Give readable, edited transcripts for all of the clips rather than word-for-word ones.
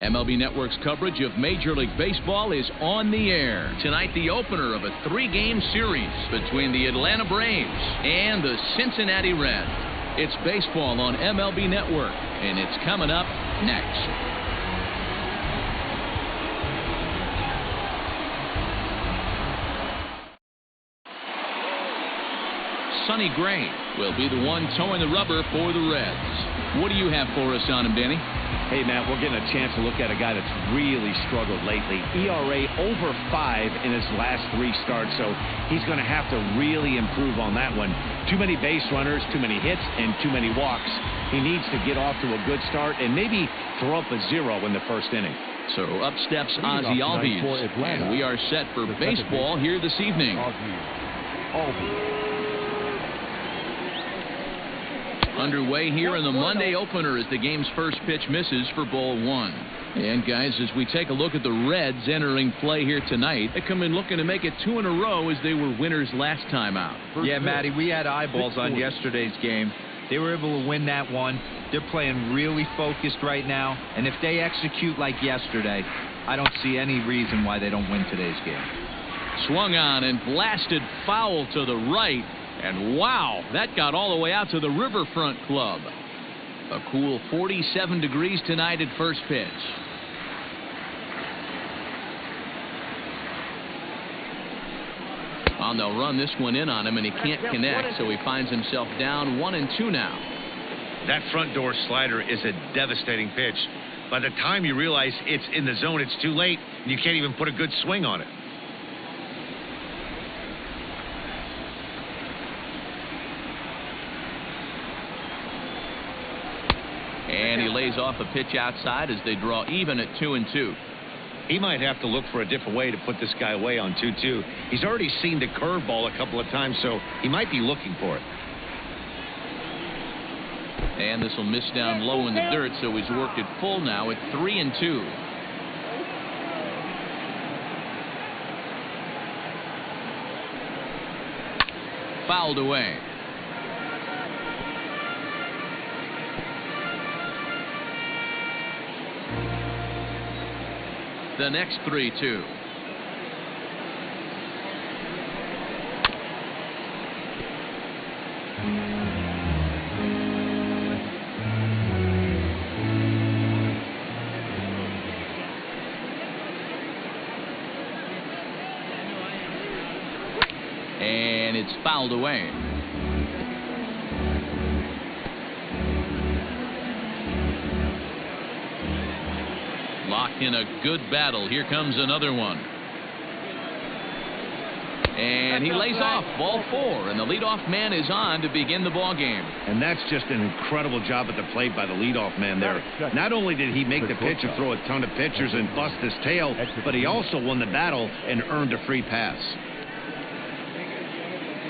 MLB Network's coverage of Major League Baseball is on the air. Tonight, the opener of a 3-game series between the Atlanta Braves and the Cincinnati Reds. It's baseball on MLB Network, and it's coming up next. Sonny Gray will be the one towing the rubber for the Reds. What do you have for us on him, Danny? Hey, Matt, we're getting a chance to look at a guy that's really struggled lately. ERA over 5 in his last 3 starts, so he's going to have to really improve on that one. Too many base runners, too many hits, and too many walks. He needs to get off to a good start and maybe throw up a 0 in the first inning. So up steps Ozzie Albies, and we are set for baseball here this evening. Underway here in the Monday opener as the game's first pitch misses for ball 1. And guys, as we take a look at the Reds entering play here tonight, they come in looking to make it 2 in a row as they were winners last time out. Yeah, Matty, we had eyeballs on yesterday's game. They were able to win that one. They're playing really focused right now, and if they execute like yesterday, I don't see any reason why they don't win today's game. Swung on and blasted foul to the right. And wow, that got all the way out to the Riverfront Club. A cool 47 degrees tonight at first pitch. Well, they'll run this one in on him, and he can't connect, so he finds himself down 1-2 now. That front door slider is a devastating pitch. By the time you realize it's in the zone, it's too late, and you can't even put a good swing on it. And he lays off a pitch outside as they draw even at 2-2. He might have to look for a different way to put this guy away on 2-2. He's already seen the curveball a couple of times, so he might be looking for it. And this will miss down low in the dirt, so he's worked it full now at 3-2. Fouled away. The next 3-2. And it's fouled away. Locked in a good battle. Here comes another one. And he lays off ball 4, and the leadoff man is on to begin the ball game. And that's just an incredible job at the plate by the leadoff man there. Not only did he make the pitch and throw a ton of pitchers and bust his tail, but he also won the battle and earned a free pass.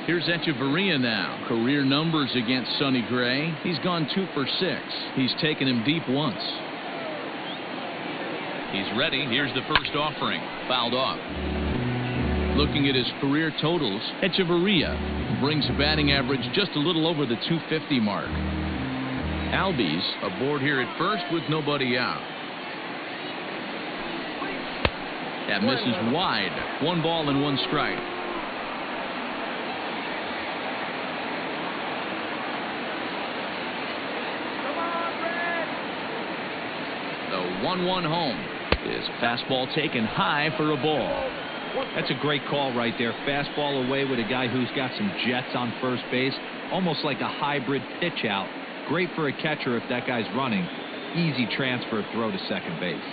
Here's Echeverria now. Career numbers against Sonny Gray. He's gone 2 for 6. He's taken him deep once. He's ready. Here's the first offering. Fouled off. Looking at his career totals, Echeverria brings a batting average just a little over the 250 mark. Albies aboard here at first with nobody out. That misses wide. 1 ball and 1 strike. The 1-1 home. His fastball taken high for a ball. That's a great call right there. Fastball away with a guy who's got some jets on first base. Almost like a hybrid pitch out. Great for a catcher if that guy's running. Easy transfer throw to second base.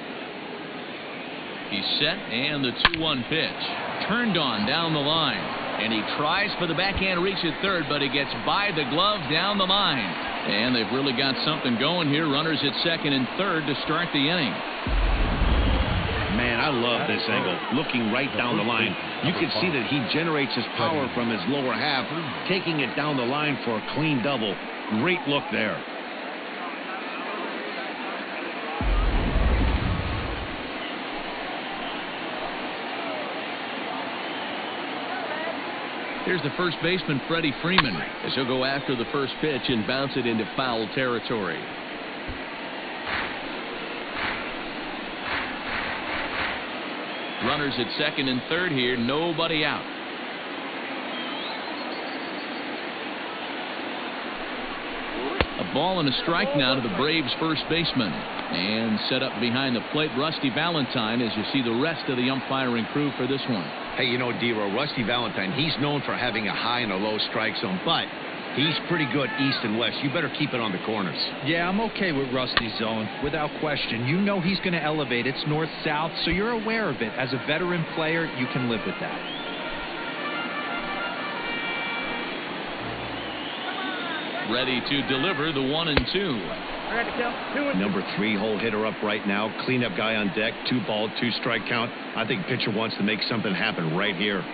He's set, and the 2-1 pitch. Turned on down the line. And he tries for the backhand reach at third, but he gets by the glove down the line. And they've really got something going here. Runners at second and third to start the inning. Man, I love this angle. Looking right down the line. You can see that he generates his power from his lower half, taking it down the line for a clean double. Great look there. Here's the first baseman, Freddie Freeman, as he'll go after the first pitch and bounce it into foul territory. Runners at second and third here, nobody out. A ball and a strike now to the Braves first baseman. And set up behind the plate, Rusty Valentine, as you see the rest of the umpiring crew for this one. Hey, you know, D-Row, Rusty Valentine, he's known for having a high and a low strike zone, but he's pretty good east and west. You better keep it on the corners. Yeah, I'm okay with Rusty's zone, without question. You know he's going to elevate. It's north-south, so you're aware of it. As a veteran player, you can live with that. Ready to deliver the 1-2. Number 3 hole hitter up right now. Cleanup guy on deck. 2 ball, 2 strike count. I think pitcher wants to make something happen right here.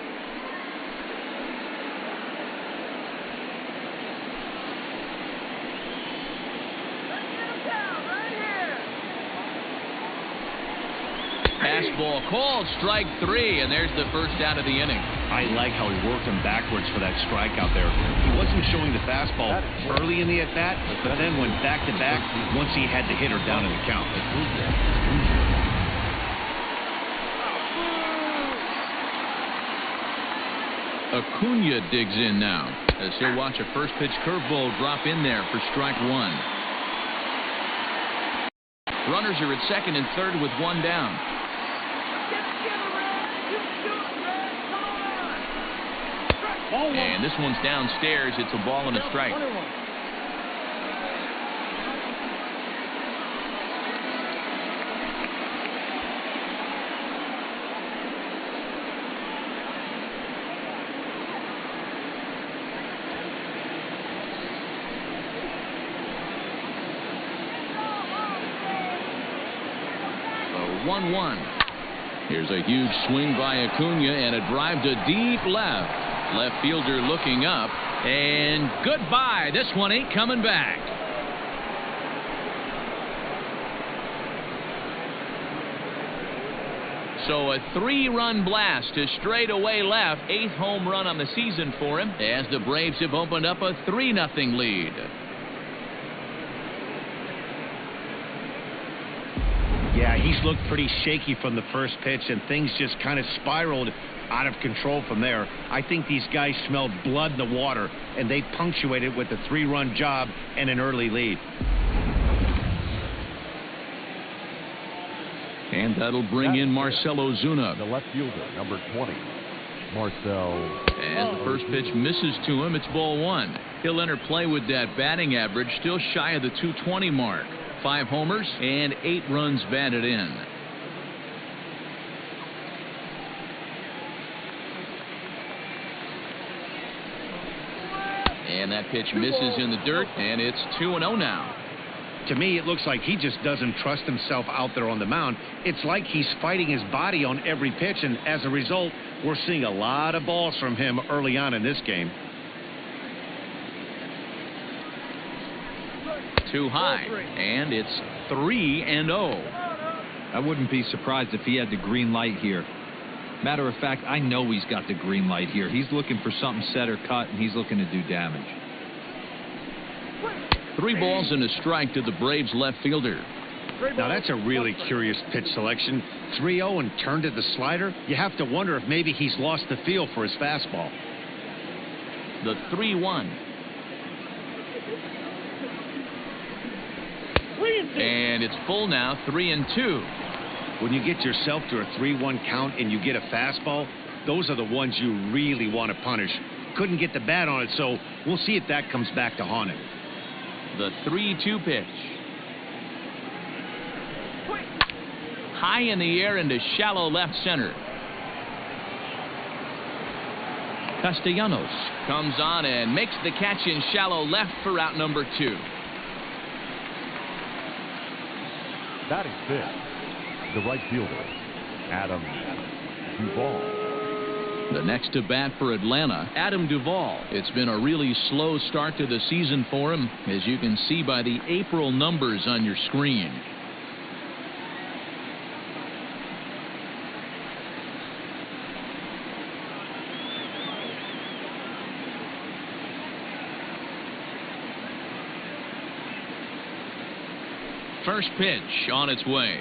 Fastball called, strike 3, and there's the first out of the inning. I like how he worked him backwards for that strike out there. He wasn't showing the fastball early in the at-bat, but then went back-to-back once he had the hitter down in the count. Acuna digs in now, as he'll watch a first pitch curveball drop in there for strike 1. Runners are at second and third with 1 down. And this one's downstairs. It's a ball and a strike. So 1-1. Here's a huge swing by Acuna and a drive to deep left. Left fielder looking up, and goodbye. This one ain't coming back. So a 3-run blast to straightaway left. 8th home run on the season for him, as the Braves have opened up a 3-0 lead. Yeah, he's looked pretty shaky from the first pitch, and things just kind of spiraled out of control from there. I think these guys smelled blood in the water, and they punctuated with a 3-run job and an early lead. And that'll bring in Marcell Ozuna. The left fielder, number 20, Marcell. As the first pitch misses to him, it's ball 1. He'll enter play with that batting average, still shy of the 220 mark. 5 homers and 8 runs batted in. And that pitch misses in the dirt, and it's 2-0 now. To me, it looks like he just doesn't trust himself out there on the mound. It's like he's fighting his body on every pitch, and as a result, we're seeing a lot of balls from him early on in this game. Too high, and it's 3-0. I wouldn't be surprised if he had the green light here. Matter of fact, I know he's got the green light here. He's looking for something set or cut, and he's looking to do damage. 3 balls and a strike to the Braves left fielder. Now that's a really curious pitch selection. 3-0 and turned to the slider. You have to wonder if maybe he's lost the feel for his fastball. The 3-1. And it's full now, 3-2. When you get yourself to a 3-1 count and you get a fastball, those are the ones you really want to punish. Couldn't get the bat on it, so we'll see if that comes back to haunt him. The 3-2 pitch. High in the air into shallow left center. Castellanos comes on and makes the catch in shallow left for out number 2. Batting 5th, the right fielder, Adam Duvall. The next to bat for Atlanta, Adam Duvall. It's been a really slow start to the season for him, as you can see by the April numbers on your screen. First pitch on its way.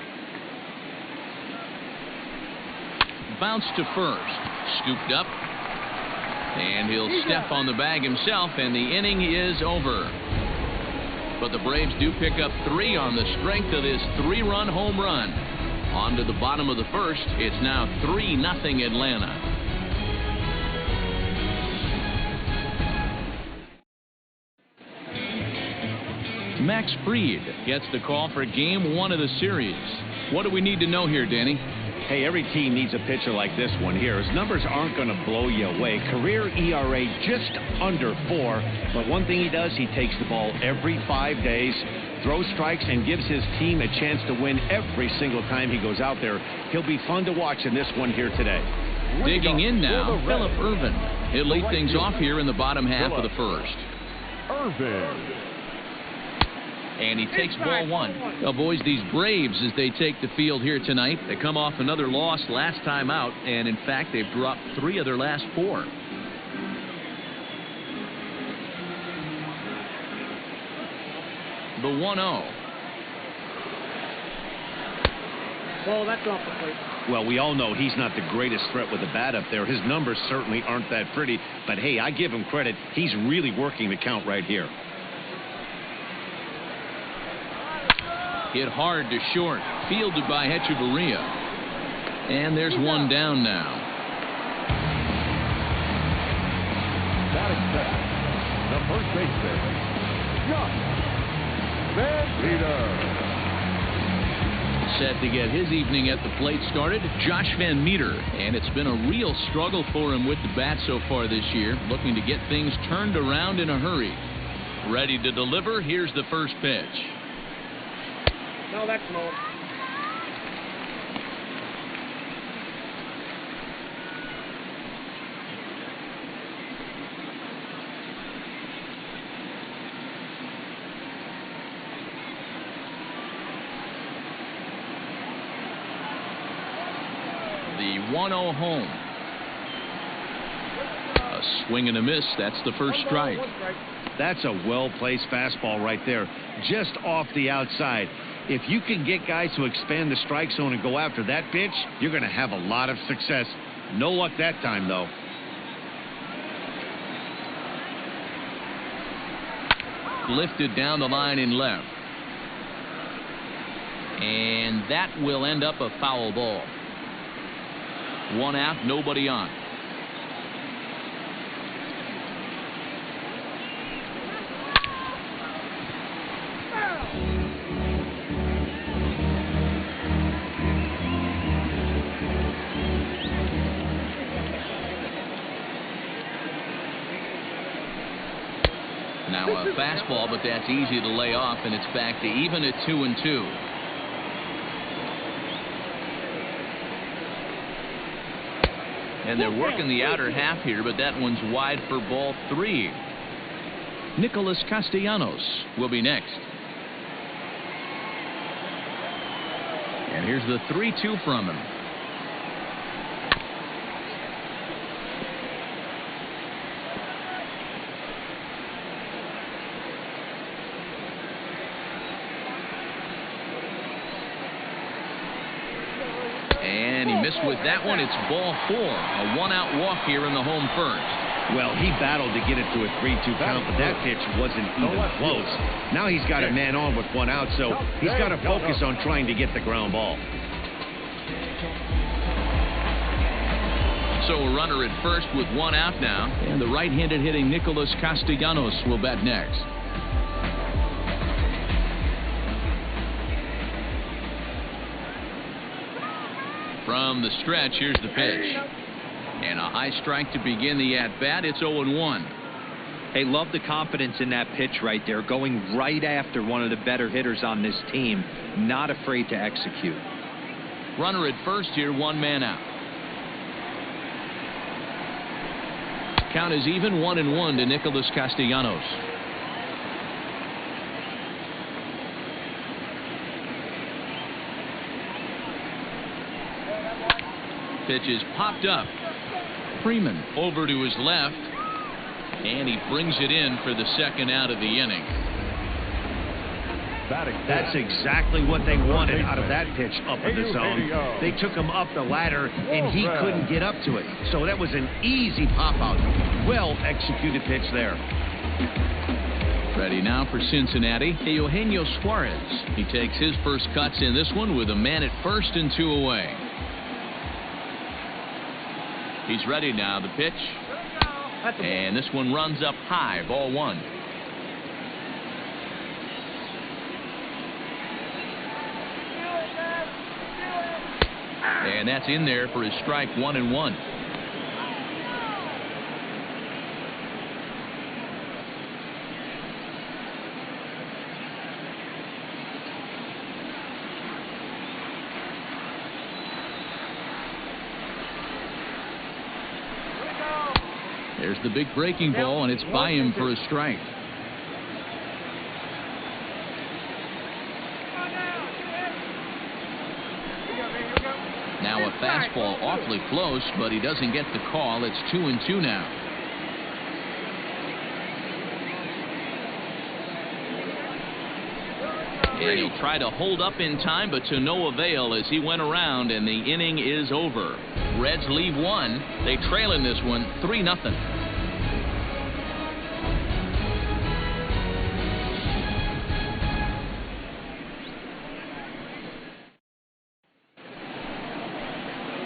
bounce to first. Scooped up. And he'll step on the bag himself, and the inning is over. But the Braves do pick up 3 on the strength of this 3-run home run. On to the bottom of the first. It's now 3-0 Atlanta. Max Fried gets the call for game 1 of the series. What do we need to know here, Danny? Hey, every team needs a pitcher like this one here. His numbers aren't going to blow you away. Career ERA just under 4. But one thing he does, he takes the ball every 5 days, throws strikes, and gives his team a chance to win every single time he goes out there. He'll be fun to watch in this one here today. Digging in now, Phillip Ervin. He'll lead things off here in the bottom half of the first. Ervin. And he takes ball 1. Well, boys, these Braves, as they take the field here tonight, they come off another loss last time out, and in fact, they've dropped 3 of their last 4. The 1-0. Well, that's off the plate. Well, we all know he's not the greatest threat with the bat up there. His numbers certainly aren't that pretty, but hey, I give him credit. He's really working the count right here. Hit hard to short. Fielded by Hechavarria. And there's one down now. Batting second, the first baseman, Josh Van Meter. Set to get his evening at the plate started, Josh Van Meter. And it's been a real struggle for him with the bat so far this year. Looking to get things turned around in a hurry. Ready to deliver. Here's the first pitch. No, that's low. The 1-0 home. A swing and a miss. That's the first strike. That's a well-placed fastball right there, just off the outside. If you can get guys to expand the strike zone and go after that pitch, you're going to have a lot of success. No luck that time, though. Lifted down the line in left. And that will end up a foul ball. 1 out, nobody on. Now a fastball, but that's easy to lay off, and it's back to even at 2-2. And they're working the outer half here, but that one's wide for ball 3. Nicholas Castellanos will be next. And here's the 3-2 from him. And he missed with that one. It's ball 4. A 1-out walk here in the home first. Well, he battled to get it to a 3-2 count, but that pitch wasn't even close. Now he's got a man on with 1 out, so he's got to focus on trying to get the ground ball. So a runner at first with 1 out now. And the right-handed hitting Nicholas Castellanos will bat next. From the stretch, here's the pitch. And a high strike to begin the at-bat. It's 0-1. Hey, love the confidence in that pitch right there. Going right after one of the better hitters on this team. Not afraid to execute. Runner at first here, 1 man out. Count is even, 1-1 to Nicholas Castellanos. Pitch is popped up. Freeman over to his left, and he brings it in for the 2nd out of the inning. That's exactly what they wanted out of that pitch up in the zone. They took him up the ladder, and he couldn't get up to it. So that was an easy pop-out. Well-executed pitch there. Ready now for Cincinnati, Eugenio Suarez. He takes his first cuts in this one with a man at first and 2 away. He's ready now, the pitch. And this one runs up high, ball 1. And that's in there for his strike 1-1. There's the big breaking ball, and it's by him for a strike. Now a fastball awfully close, but he doesn't get the call. It's 2-2 now. And he'll try to hold up in time, but to no avail as he went around, and the inning is over. Reds leave 1. They trail in this one 3-0.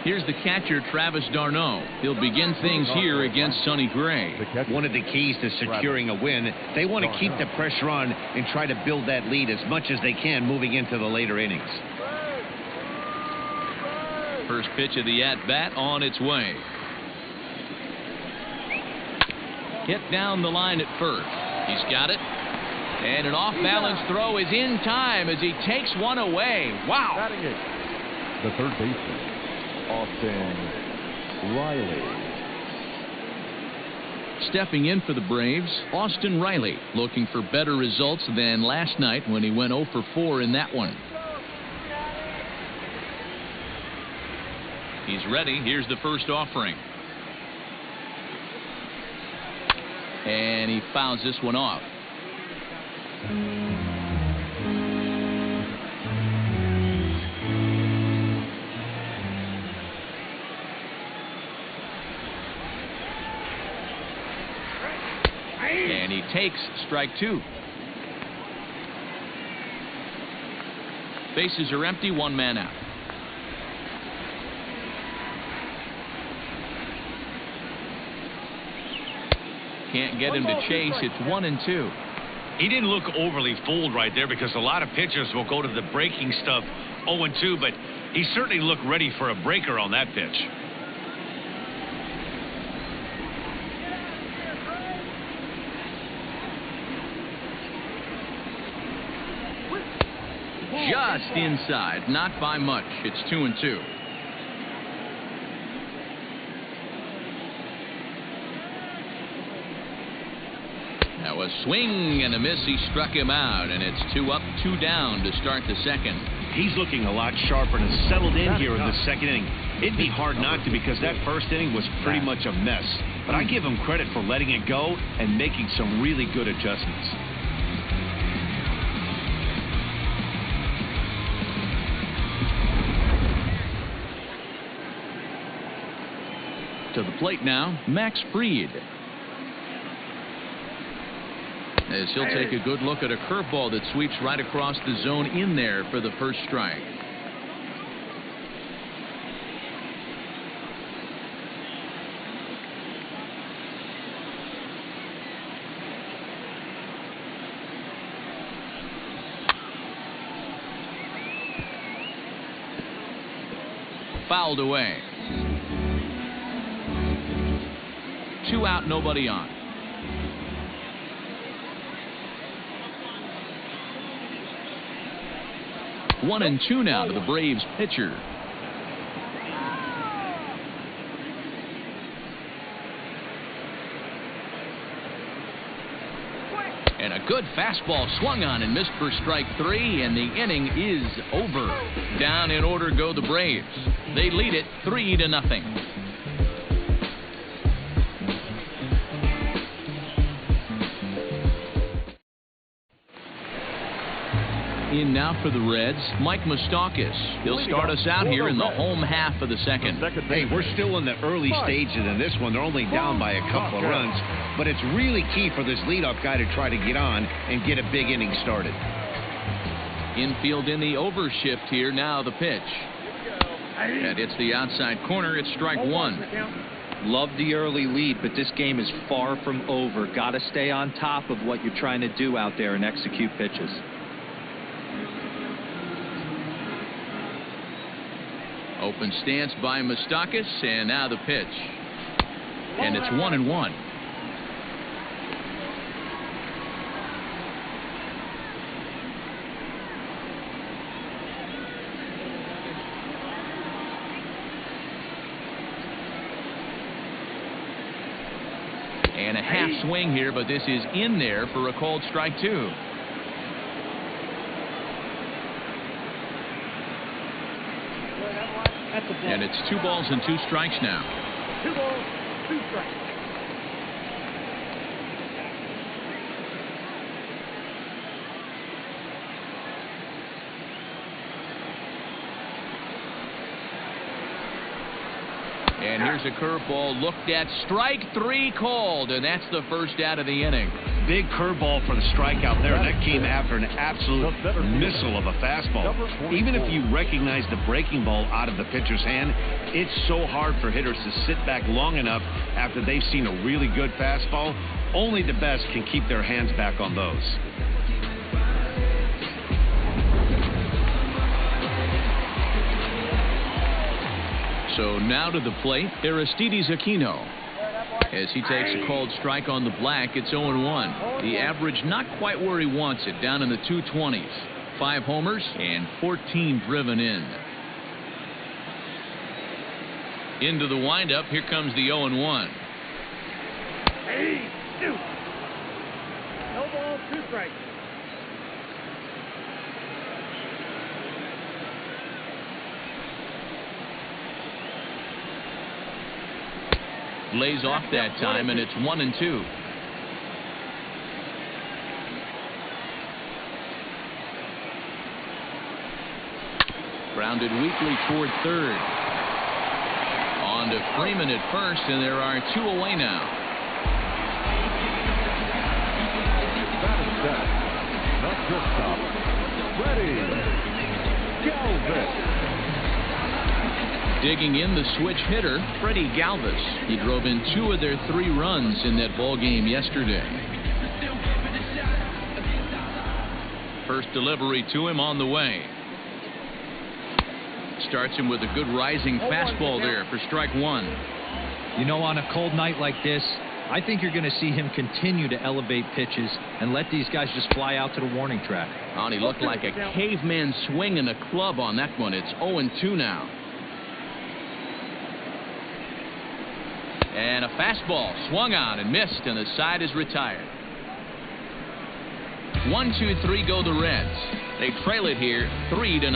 Here's the catcher, Travis d'Arnaud. He'll begin things here against Sonny Gray. One of the keys to securing a win, they want to keep the pressure on and try to build that lead as much as they can moving into the later innings. First pitch of the at-bat on its way. Hit down the line at first. He's got it. And an off-balance throw is in time as he takes one away. Wow. The third baseman, Austin Riley. Stepping in for the Braves, Austin Riley, looking for better results than last night when he went 0 for 4 in that one. He's ready. Here's the first offering. And he fouls this one off. And he takes strike 2. Bases are empty, 1 man out. Can't get him to chase. It's 1-2. He didn't look overly fooled right there because a lot of pitchers will go to the breaking stuff 0-2, but he certainly looked ready for a breaker on that pitch. Just inside, not by much. It's 2-2. Now a swing and a miss. He struck him out, and it's 2 up, 2 down to start the second. He's looking a lot sharper and has settled in here in the second inning. It'd be hard not to because that first inning was pretty much a mess. But I give him credit for letting it go and making some really good adjustments. To the plate now, Max Fried. As he'll take a good look at a curveball that sweeps right across the zone in there for the first strike. Fouled away. 2 out, nobody on. One and 2 now to the Braves pitcher. And a good fastball swung on and missed for strike 3, and the inning is over. Down in order go the Braves. They lead it 3-0. In now for the Reds, Mike Moustakas. He'll start us out here in the home half of the second. Hey, we're still in the early stages in this one. They're only down by a couple of runs, but it's really key for this leadoff guy to try to get on and get a big inning started. Infield in the overshift here. Now the pitch. And it's the outside corner. It's strike one. Love the early lead, but this game is far from over. Got to stay on top of what you're trying to do out there and execute pitches. Open stance by Moustakas, and now the pitch. And it's 1-1. And a half swing here, but this is in there for a called strike two. And it's 2 balls and 2 strikes now. 2 balls, 2 strikes. And here's a curveball looked at. Strike 3 called, and that's the first out of the inning. Big curveball for the strikeout there, and that came after an absolute missile of a fastball. Even if you recognize the breaking ball out of the pitcher's hand, it's so hard for hitters to sit back long enough after they've seen a really good fastball. Only the best can keep their hands back on those. So now to the plate, Aristides Aquino. As he takes a called strike on the black, it's 0-1. The average not quite where he wants it, down in the 220s. 5 homers and 14 driven in. Into the windup, here comes the 0-1. Hey, shoot. No balls, 2 strikes. Lays off that time, and it's 1-2. Grounded weakly toward third. On to Freeman at first, and there are 2 away now. Not just stop. Ready. Galvin. Digging in the switch hitter, Freddie Galvis. He drove in 2 of their 3 runs in that ball game yesterday. First delivery to him on the way. Starts him with a good rising fastball there for strike 1. You know, on a cold night like this, I think you're going to see him continue to elevate pitches and let these guys just fly out to the warning track. He looked like a caveman swinging a club on that one. It's 0-2 now. And a fastball swung on and missed, and the side is retired. 1-2-3 go the Reds. They trail it here 3-0.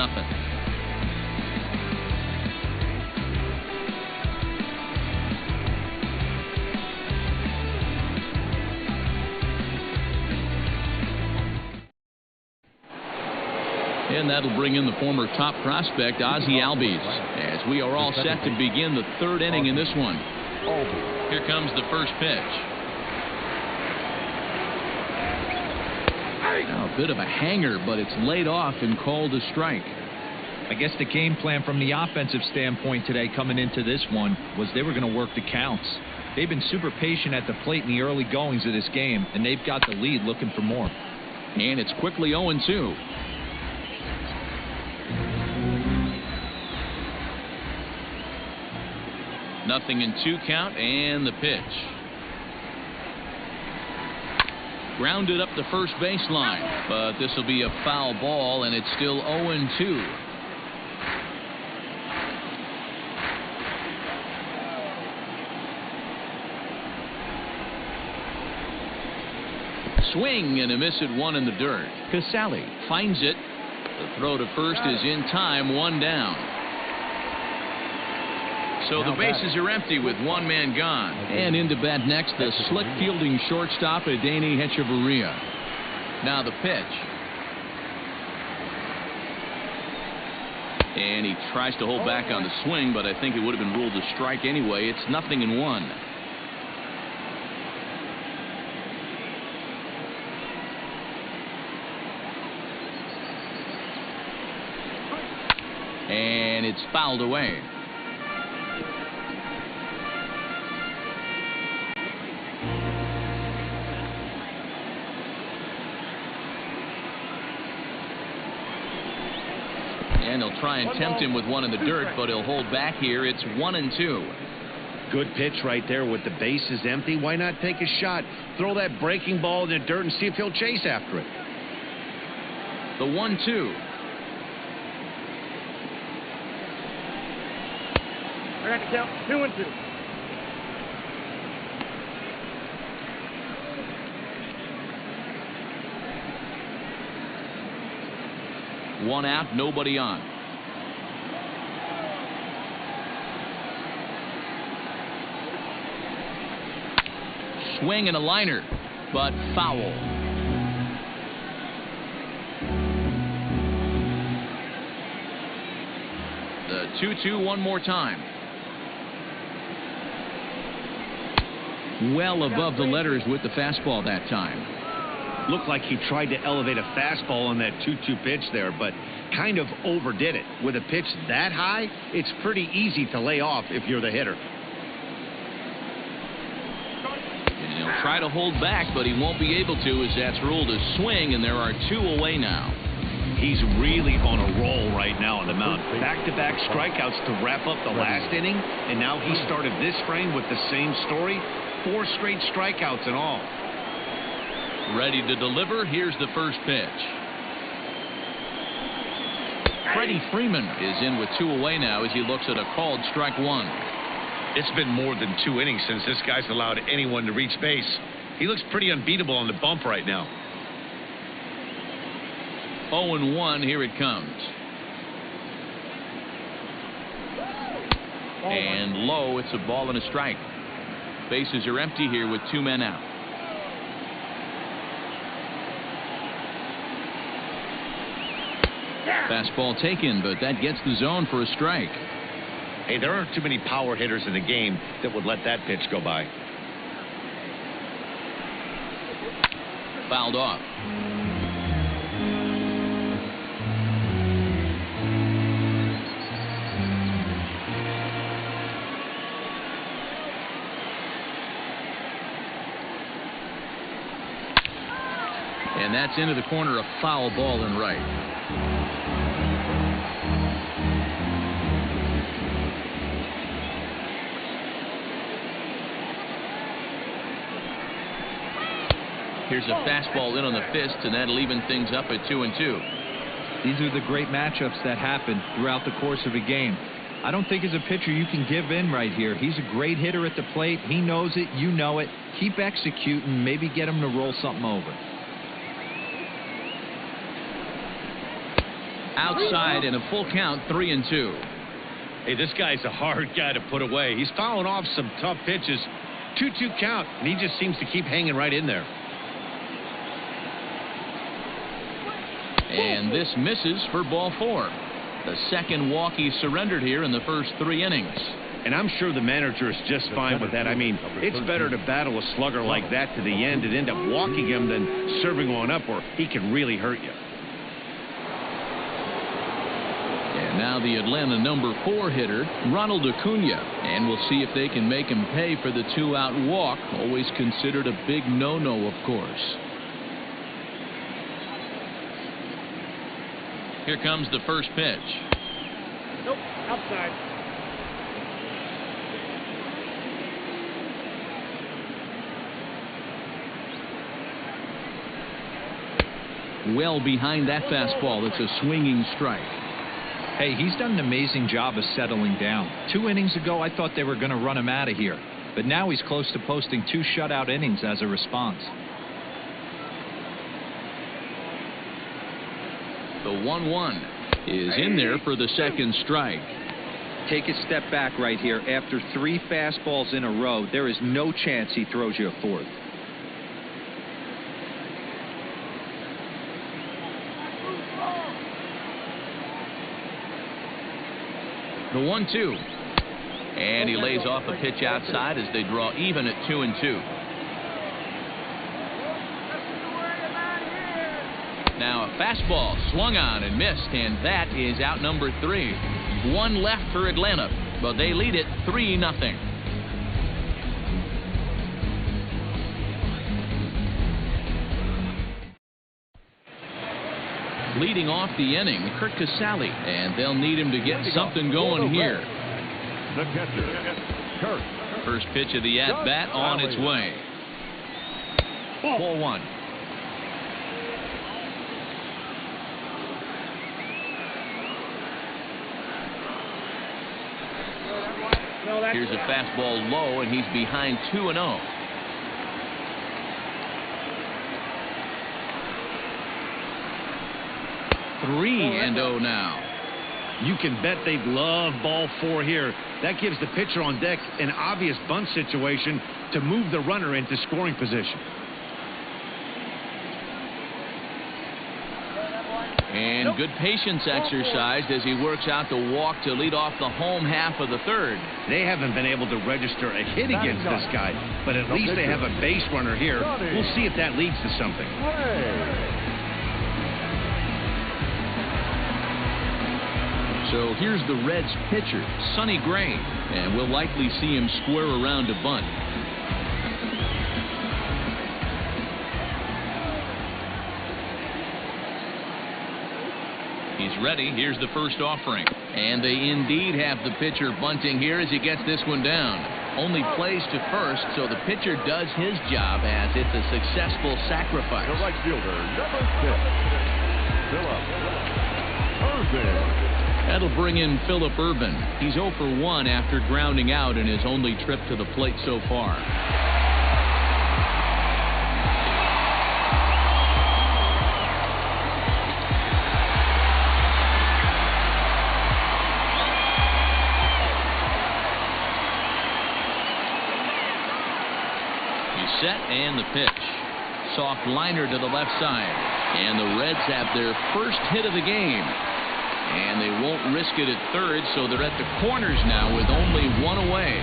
And that'll bring in the former top prospect, Ozzie Albies, as we are all set to begin the 3rd inning in this one. Here comes the first pitch. Now a bit of a hanger, but it's laid off and called a strike. I guess the game plan from the offensive standpoint today coming into this one was they were going to work the counts. They've been super patient at the plate in the early goings of this game, and they've got the lead looking for more. And it's quickly 0-2. Nothing in 2 count, and the pitch. Grounded up the first baseline, but this will be a foul ball, and it's still 0-2. Swing and a miss at 1 in the dirt. Casale finds it. The throw to first is in time, 1 down. So the bases are empty with 1 man gone. And into bat next, the slick fielding shortstop, Adeiny Hechavarria. Now the pitch. And he tries to hold back on the swing, but I think it would have been ruled a strike anyway. It's 0-1. And it's fouled away. And he'll try and tempt him with one in the dirt, but he'll hold back here. It's 1-2. Good pitch right there with the bases empty. Why not take a shot? Throw that breaking ball in the dirt and see if he'll chase after it. The 1-2. I got to count 2-2. One out, nobody on. Swing and a liner, but foul. The 2-2 one more time. Well above the letters with the fastball that time. Looked like he tried to elevate a fastball on that 2-2 pitch there, but kind of overdid it. With a pitch that high, it's pretty easy to lay off if you're the hitter. And he'll try to hold back, but he won't be able to, as that's ruled a swing, and there are 2 away now. He's really on a roll right now on the mound. Back-to-back strikeouts to wrap up the last inning, and now he started this frame with the same story. 4 straight strikeouts in all. Ready to deliver. Here's the first pitch. Freddie Freeman is in with 2 away now as he looks at a called strike 1. It's been more than 2 innings since this guy's allowed anyone to reach base. He looks pretty unbeatable on the bump right now. 0-1. Here it comes. And low. It's a ball and a strike. Bases are empty here with 2 men out. Fastball taken, but that gets the zone for a strike. Hey, there aren't too many power hitters in the game that would let that pitch go by. Fouled off. And that's into the corner, a foul ball and right. Here's a fastball in on the fist, and that'll even things up at 2-2. These are the great matchups that happen throughout the course of a game. I don't think as a pitcher you can give in right here. He's a great hitter at the plate. He knows it. You know it. Keep executing. Maybe get him to roll something over. Outside and a full count, 3-2. Hey, this guy's a hard guy to put away. He's fouling off some tough pitches. 2-2 count, and he just seems to keep hanging right in there. And this misses for ball 4. The second walk he surrendered here in the first 3 innings. And I'm sure the manager is just fine with that. I mean, it's better to battle a slugger like that to the end and end up walking him than serving one up where he can really hurt you. And now the Atlanta number 4 hitter, Ronald Acuna. And we'll see if they can make him pay for the 2-out walk. Always considered a big no-no, of course. Here comes the first pitch. Nope, outside. Well behind that fastball. It's a swinging strike. Hey, he's done an amazing job of settling down. 2 innings ago, I thought they were going to run him out of here. But now he's close to posting 2 shutout innings as a response. The 1-1 is in there for the second strike. Take a step back right here. After 3 fastballs in a row, there is no chance he throws you a 4th. The 1-2. And he lays off a pitch outside as they draw even at 2-2. Now a fastball swung on and missed, and that is out number 3. One left for Atlanta, but they lead it 3-0. Leading off the inning, Kurt Casale, and they'll need him to get something going here. The catcher, Kurt. First pitch of the at-bat on its way. Ball 1. Here's a fastball low, and he's behind 2-0. 3-0 now. You can bet they'd love ball 4 here. That gives the pitcher on deck an obvious bunt situation to move the runner into scoring position. And good patience exercised as he works out the walk to lead off the home half of the 3rd. They haven't been able to register a hit against this guy, but at least they have a base runner here. We'll see if that leads to something. So here's the Reds pitcher, Sonny Gray, and we'll likely see him square around a bunt. He's ready. Here's the first offering. And they indeed have the pitcher bunting here as he gets this one down. Only plays to first, so the pitcher does his job as it's a successful sacrifice. The right fielder, number 6, Philip Irvin. That'll bring in Philip Irvin. He's 0 for 1 after grounding out in his only trip to the plate so far. Set and the pitch. Soft liner to the left side. And the Reds have their first hit of the game. And they won't risk it at 3rd, so they're at the corners now with only 1 away.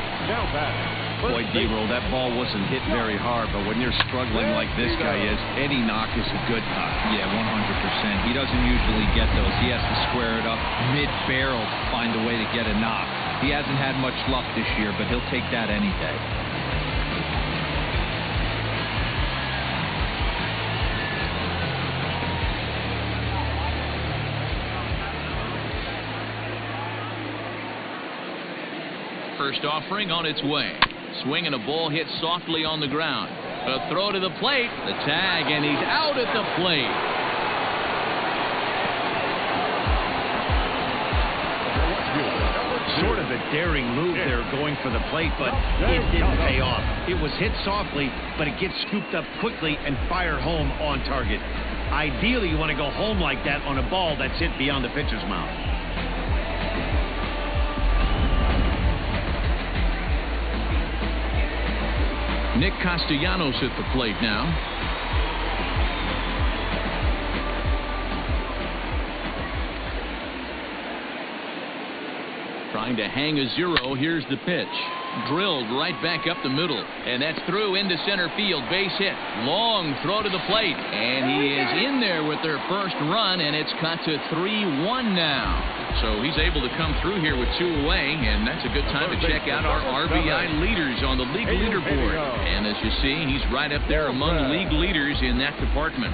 Boy, D-Roll, that ball wasn't hit very hard, but when you're struggling like this guy is, any knock is a good knock. Yeah, 100%. He doesn't usually get those. He has to square it up mid-barrel to find a way to get a knock. He hasn't had much luck this year, but he'll take that any day. First offering on its way. Swing and a ball hit softly on the ground. A throw to the plate. The tag, and he's out at the plate. Sort of a daring move there going for the plate, but it didn't pay off. It was hit softly, but it gets scooped up quickly and fired home on target. Ideally, you want to go home like that on a ball that's hit beyond the pitcher's mound. Nick Castellanos at the plate now. Trying to hang a 0. Here's the pitch. Drilled right back up the middle. And that's through into center field. Base hit. Long throw to the plate. And he is in there with their first run, and it's cut to 3-1 now. So he's able to come through here with 2 away, and that's a good time to check out our RBI leaders on the league leaderboard. And as you see, he's right up there among league leaders in that department.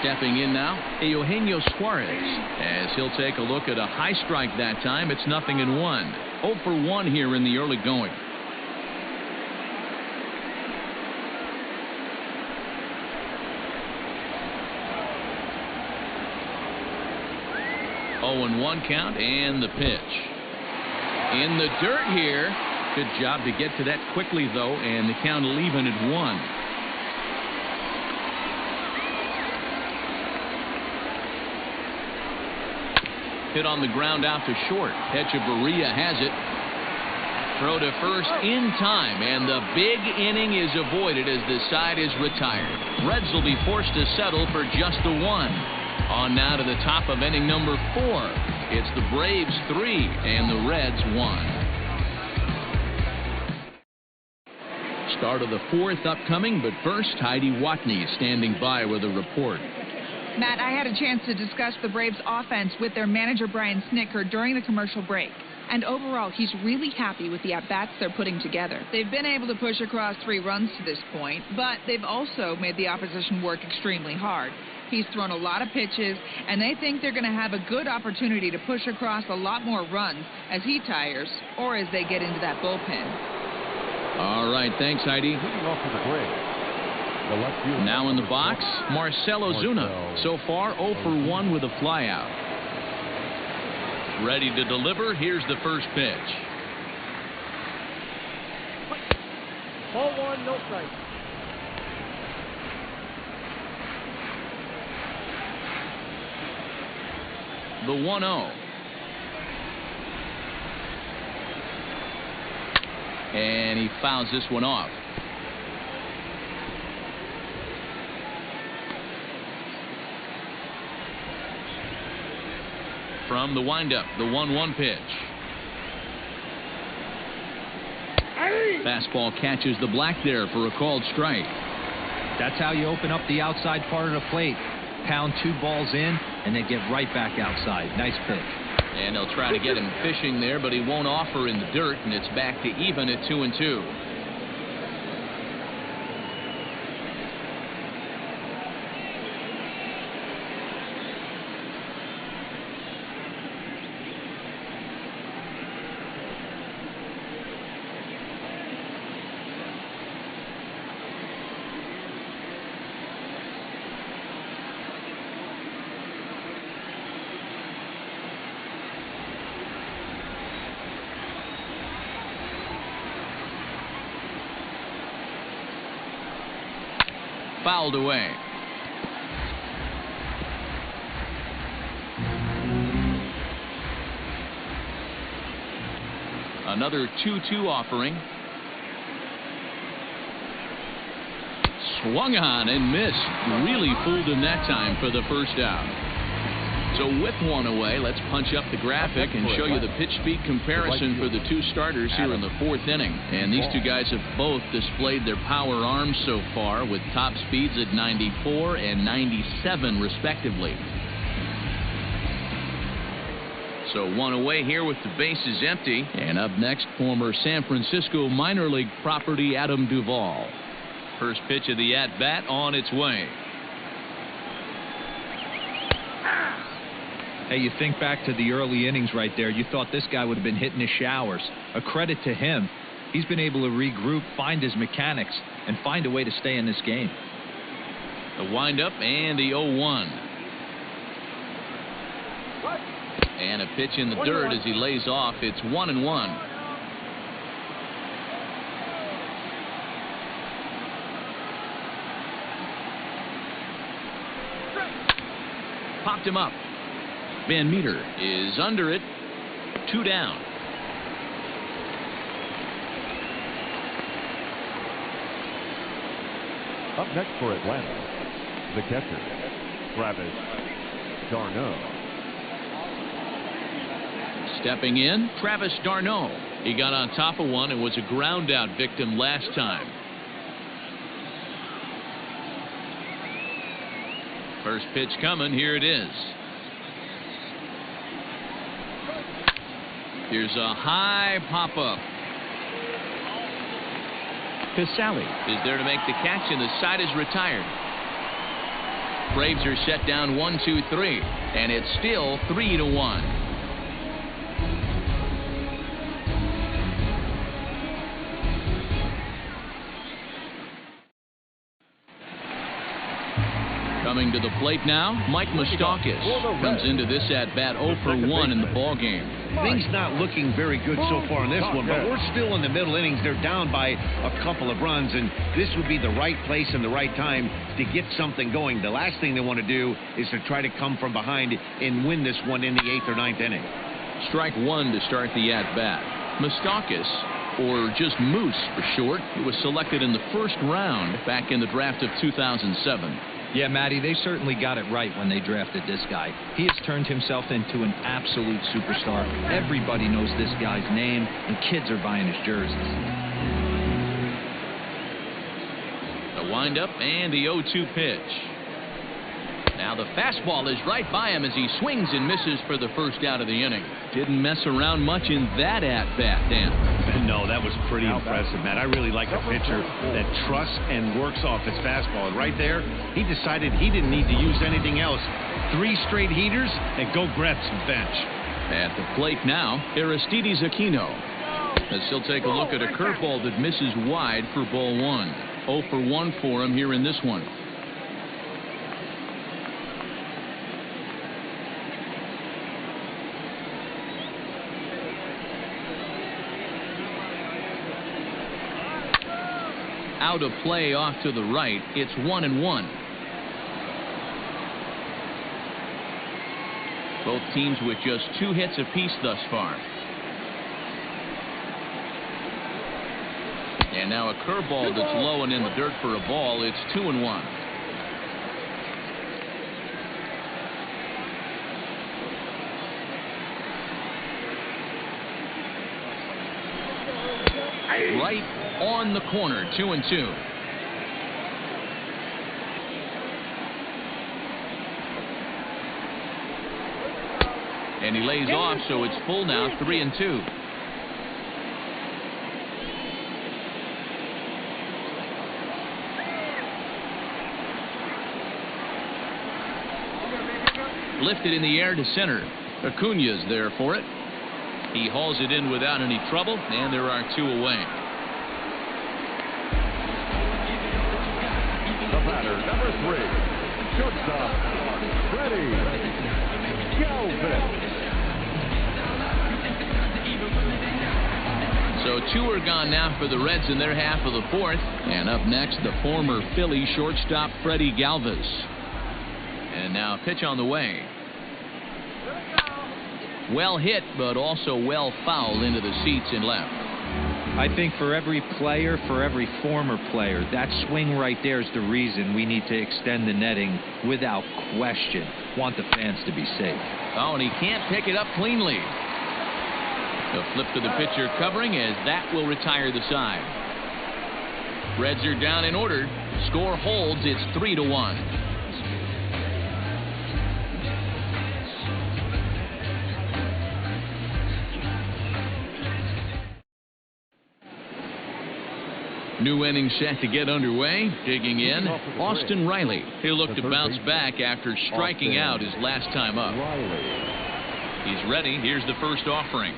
Stepping in now, Eugenio Suarez, as he'll take a look at a high strike that time. It's 0-1. 0 for 1 here in the early going. Oh, and 1 count, and the pitch. In the dirt here. Good job to get to that quickly, though, and the count will even at 1. Hit on the ground out to short. Echeverria has it. throw to first in time, and the big inning is avoided as the side is retired. Reds will be forced to settle for just the one. On now to the top of inning number 4. It's the Braves 3 and the Reds 1. Start of the 4th upcoming, but first, Heidi Watney standing by with a report. Matt, I had a chance to discuss the Braves offense with their manager Brian Snitker during the commercial break. And overall, he's really happy with the at-bats they're putting together. They've been able to push across 3 runs to this point, but they've also made the opposition work extremely hard. He's thrown a lot of pitches, and they think they're going to have a good opportunity to push across a lot more runs as he tires or as they get into that bullpen. All right, thanks, Heidi. Now in the box, Marcell Ozuna. So far, 0 for 1 with a flyout. Ready to deliver. Here's the first pitch. Ball 1, no strike. The 1-0. And he fouls this one off. From the windup, the 1-1 pitch. Fastball catches the black there for a called strike. That's how you open up the outside part of the plate. Pound 2 balls in and then get right back outside. Nice pitch. And they'll try to get him fishing there, but he won't offer in the dirt, and it's back to even at 2-2. Fouled away. Another 2-2 offering. Swung on and missed. Really fooled him that time for the first out. So with one away, let's punch up the graphic and show you the pitch speed comparison for the 2 starters here in the 4th inning. And these 2 guys have both displayed their power arms so far with top speeds at 94 and 97 respectively. So one away here with the bases empty. And up next, former San Francisco minor league property Adam Duvall. First pitch of the at-bat on its way. Hey, you think back to the early innings right there. You thought this guy would have been hitting his showers. A credit to him. He's been able to regroup, find his mechanics, and find a way to stay in this game. The windup and the 0-1. And a pitch in the dirt as he lays off. It's 1-1. Popped him up. Van Meter is under it. 2 down. Up next for Atlanta, the catcher, Travis d'Arnaud. Stepping in, Travis d'Arnaud. He got on top of one and was a ground out victim last time. First pitch coming. Here it is. Here's a high pop-up. Casali is there to make the catch, and the side is retired. Braves are set down 1-2-3, and it's still 3-1. Coming to the plate now, Mike Moustakas comes into this at-bat 0 for 1 in the ballgame. Things not looking very good so far in this one, but we're still in the middle innings. They're down by a couple of runs, and this would be the right place and the right time to get something going. The last thing they want to do is to try to come from behind and win this one in the 8th or 9th inning. Strike 1 to start the at-bat. Moustakas or just Moose for short. He was selected in the first round back in the draft of 2007. Yeah, Matty, they certainly got it right when they drafted this guy. He has turned himself into an absolute superstar. Everybody knows this guy's name, and kids are buying his jerseys. The windup and the 0-2 pitch. Now the fastball is right by him as he swings and misses for the first out of the inning. Didn't mess around much in that at-bat, Dan. No, that was pretty impressive, Matt. I really like a pitcher that trusts and works off his fastball. And right there, he decided he didn't need to use anything else. 3 straight heaters and go grab some bench. At the plate now, Aristides Aquino. As he'll take a look at a curveball that misses wide for ball 1. 0 for 1 for him here in this one. Out of play off to the right. It's 1-1. Both teams with just 2 hits apiece thus far. And now a curveball that's low and in the dirt for a ball. It's 2-1. Right on the corner, 2-2. And he lays off, so it's full now, 3-2. Lifted in the air to center. Acuna's there for it. He hauls it in without any trouble, and there are 2 away. The batter, number 3, shortstop, Freddie Galvis. So 2 are gone now for the Reds in their half of the 4th. And up next, the former Philly shortstop, Freddie Galvis. And now a pitch on the way. Well hit, but also well fouled into the seats in left. I think for every player, for every former player, that swing right there is the reason we need to extend the netting without question. Want the fans to be safe. Oh, and he can't pick it up cleanly. The flip to the pitcher covering as that will retire the side. Reds are down in order. Score holds. It's 3-1. New inning set to get underway. Digging in, Austin Riley. He'll look to bounce back after striking out his last time up. He's ready. Here's the first offering.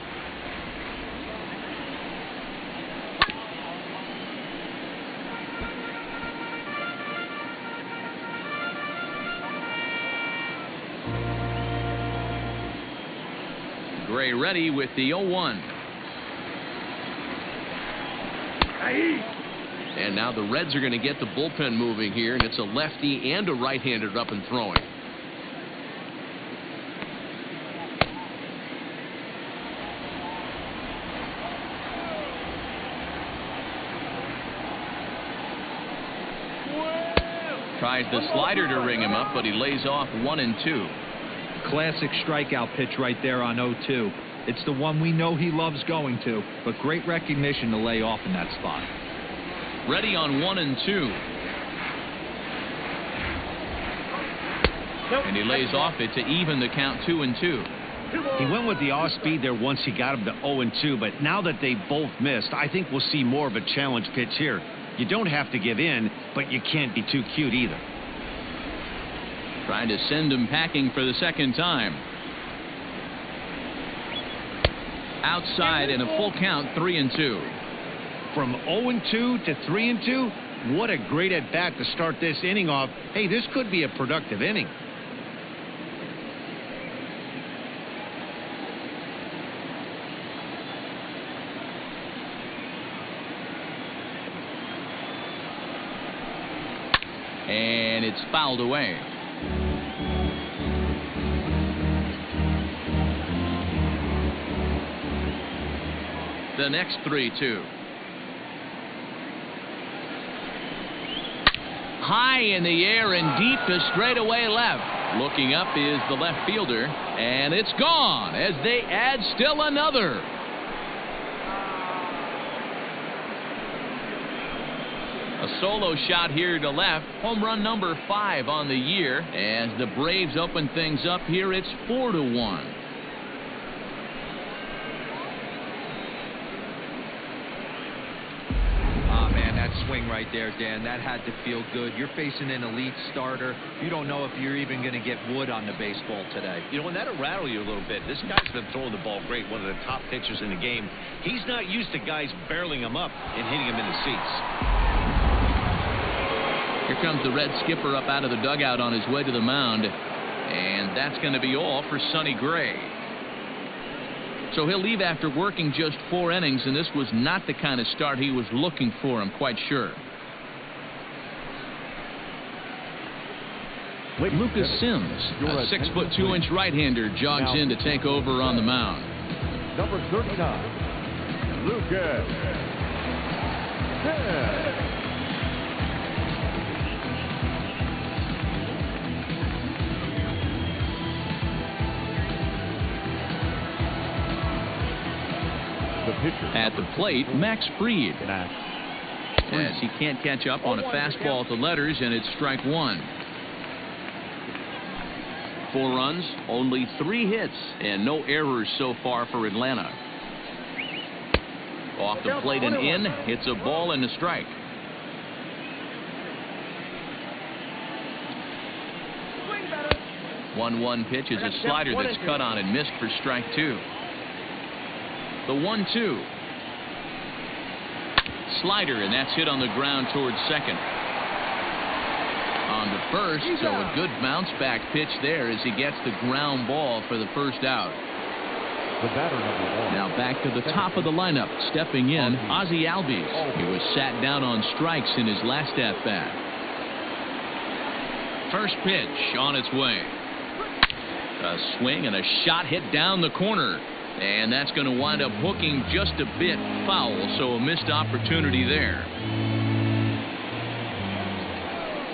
Gray ready with the 0-1. And now the Reds are going to get the bullpen moving here, and it's a lefty and a right-hander up and throwing. Tries the slider to ring him up, but he lays off 1-2. Classic strikeout pitch right there on 0-2. It's the one we know he loves going to, but great recognition to lay off in that spot. Ready on 1-2. And he lays off it to even the count 2-2. He went with the off speed there once he got him to 0-2, but now that they both missed, I think we'll see more of a challenge pitch here. You don't have to give in, but you can't be too cute either. Trying to send him packing for the second time. Outside in a full count, 3-2. From 0-2 to 3-2, what a great at bat to start this inning off. Hey, this could be a productive inning. And it's fouled away. The next 3-2. High in the air and deep to straightaway left. Looking up is the left fielder, and it's gone as they add still another. A solo shot here to left. Home run number 5 on the year. As the Braves open things up here, it's 4-1. Swing right there, Dan. That had to feel good. You're facing an elite starter. You don't know if you're even going to get wood on the baseball today. You know, and that'll rattle you a little bit. This guy's been throwing the ball great, one of the top pitchers in the game. He's not used to guys barreling him up and hitting him in the seats. Here comes the Red skipper up out of the dugout on his way to the mound. And that's going to be all for Sonny Gray. So he'll leave after working just 4 innings, and this was not the kind of start he was looking for, I'm quite sure. Lucas Sims, a 6'2" right-hander, jogs in to take over on the mound. Number 39, Lucas Sims. At the plate, Max Fried. As he can't catch up on a fastball at the letters, and it's strike 1. 4 runs, only 3 hits, and no errors so far for Atlanta. Off the plate and in, it's a ball and a strike. 1-1 pitch is a slider that's cut on and missed for strike 2. The 1-2. Slider, and that's hit on the ground towards second. On to first, so a good bounce back pitch there as he gets the ground ball for the first out. The batter, number 1. Now back to the top of the lineup. Stepping in, Ozzie Albies. He was sat down on strikes in his last at-bat. First pitch on its way. A swing and a shot hit down the corner. And that's going to wind up hooking just a bit foul, so a missed opportunity there.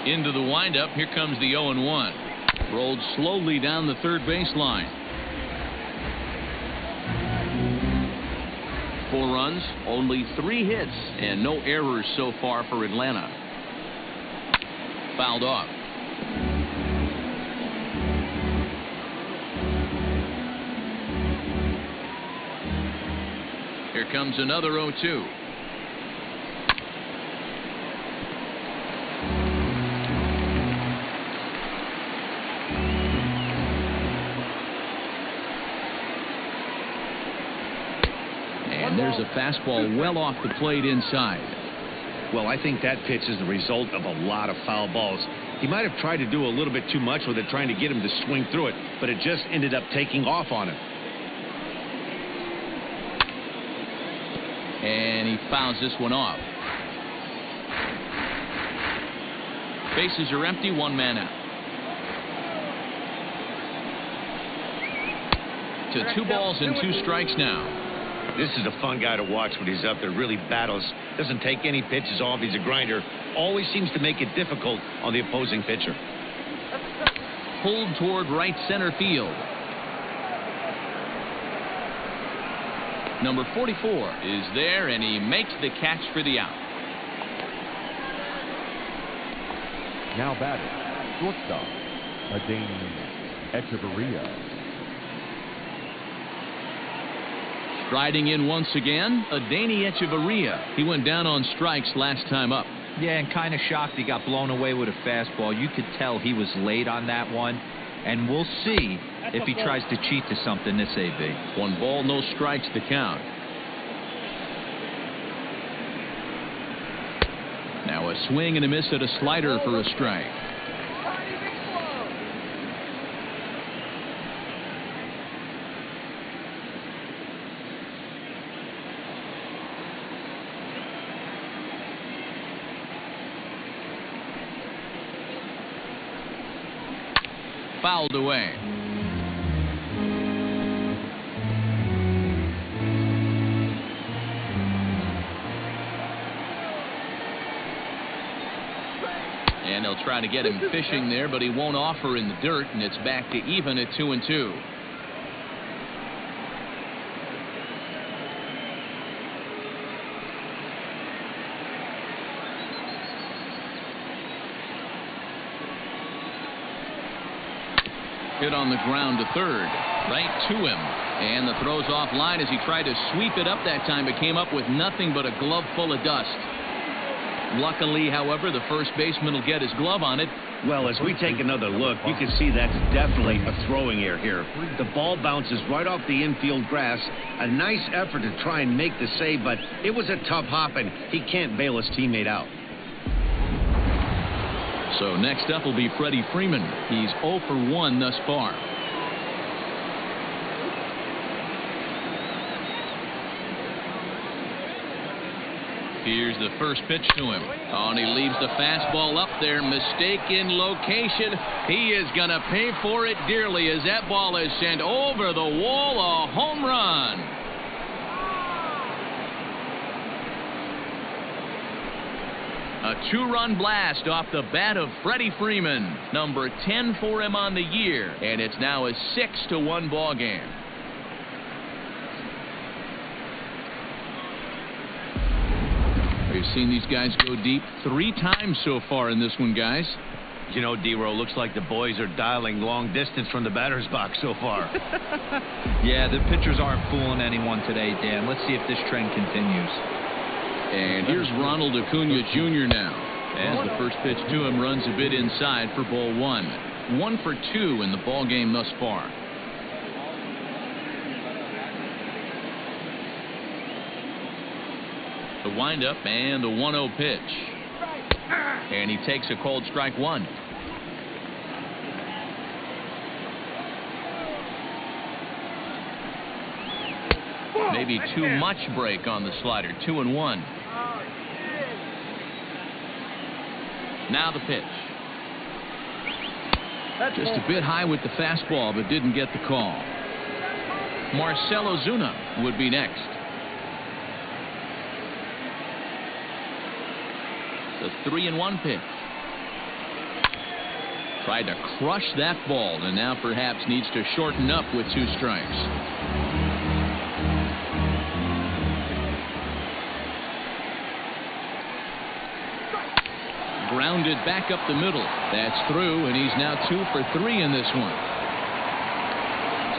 Into the windup, here comes the 0-1. Rolled slowly down the third baseline. 4 runs, only 3 hits, and no errors so far for Atlanta. Fouled off. Here comes another 0-2. And there's a fastball well off the plate inside. Well, I think that pitch is the result of a lot of foul balls. He might have tried to do a little bit too much with it, trying to get him to swing through it, but it just ended up taking off on him. And he fouls this one off. Bases are empty, 1 man out. To 2 balls and 2 strikes now. This is a fun guy to watch when he's up there. Really battles. Doesn't take any pitches off. He's a grinder. Always seems to make it difficult on the opposing pitcher. Pulled toward right center field. Number 44 is there, and he makes the catch for the out. Now batting, shortstop, Adeiny Echeverria. Striding in once again, Adeiny Echeverria. He went down on strikes last time up. Yeah, and kind of shocked he got blown away with a fastball. You could tell he was late on that one, and we'll see if he tries to cheat to something this AB. 1 ball, no strikes to count. Now a swing and a miss at a slider for a strike. Fouled away. And they'll try to get him fishing there, but he won't offer in the dirt, and it's back to even at 2-2. Hit on the ground to third, right to him. And the throw's offline as he tried to sweep it up that time, but came up with nothing but a glove full of dust. Luckily, however, the first baseman will get his glove on it. Well, as we take another look, you can see that's definitely a throwing error here. The ball bounces right off the infield grass. A nice effort to try and make the save, but it was a tough hop, and he can't bail his teammate out. So next up will be Freddie Freeman. He's 0 for 1 thus far. Here's the first pitch to him. Oh, and he leaves the fastball up there. Mistaken location. He is going to pay for it dearly as that ball is sent over the wall. A home run. A 2-run blast off the bat of Freddie Freeman. Number 10 for him on the year. And it's now a 6-1 ball game. We've seen these guys go deep 3 times so far in this one, guys. You know, D-Row, looks like the boys are dialing long distance from the batter's box so far. Yeah, the pitchers aren't fooling anyone today, Dan. Let's see if this trend continues. And here's Ronald Acuna Jr. now. As the first pitch to him runs a bit inside for ball 1. 1 for 2 in the ball game thus far. The windup and the 1-0 pitch. And he takes a cold strike 1. Maybe too much break on the slider. 2-1. Now the pitch. Just a bit high with the fastball, but didn't get the call. Marcell Ozuna would be next. The 3-1 pitch. Tried to crush that ball, and now perhaps needs to shorten up with 2 strikes. Grounded back up the middle. That's through, and he's now 2 for 3 in this one.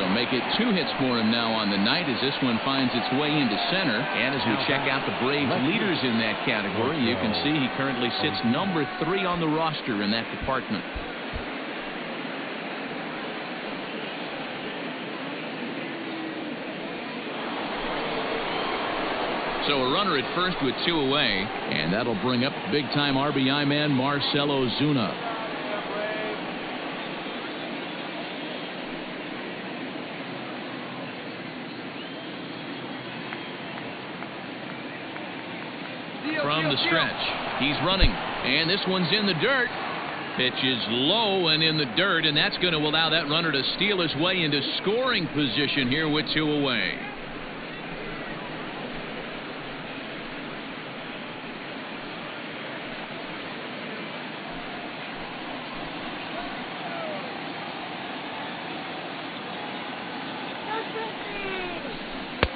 So make it 2 hits for him now on the night as this one finds its way into center. And as we check out the Braves leaders in that category, you can see he currently sits number 3 on the roster in that department. So a runner at first with 2 away, and that'll bring up big-time RBI man Marcell Ozuna. From the stretch, he's running, and this one's in the dirt. Pitch is low and in the dirt, and that's going to allow that runner to steal his way into scoring position here with 2 away.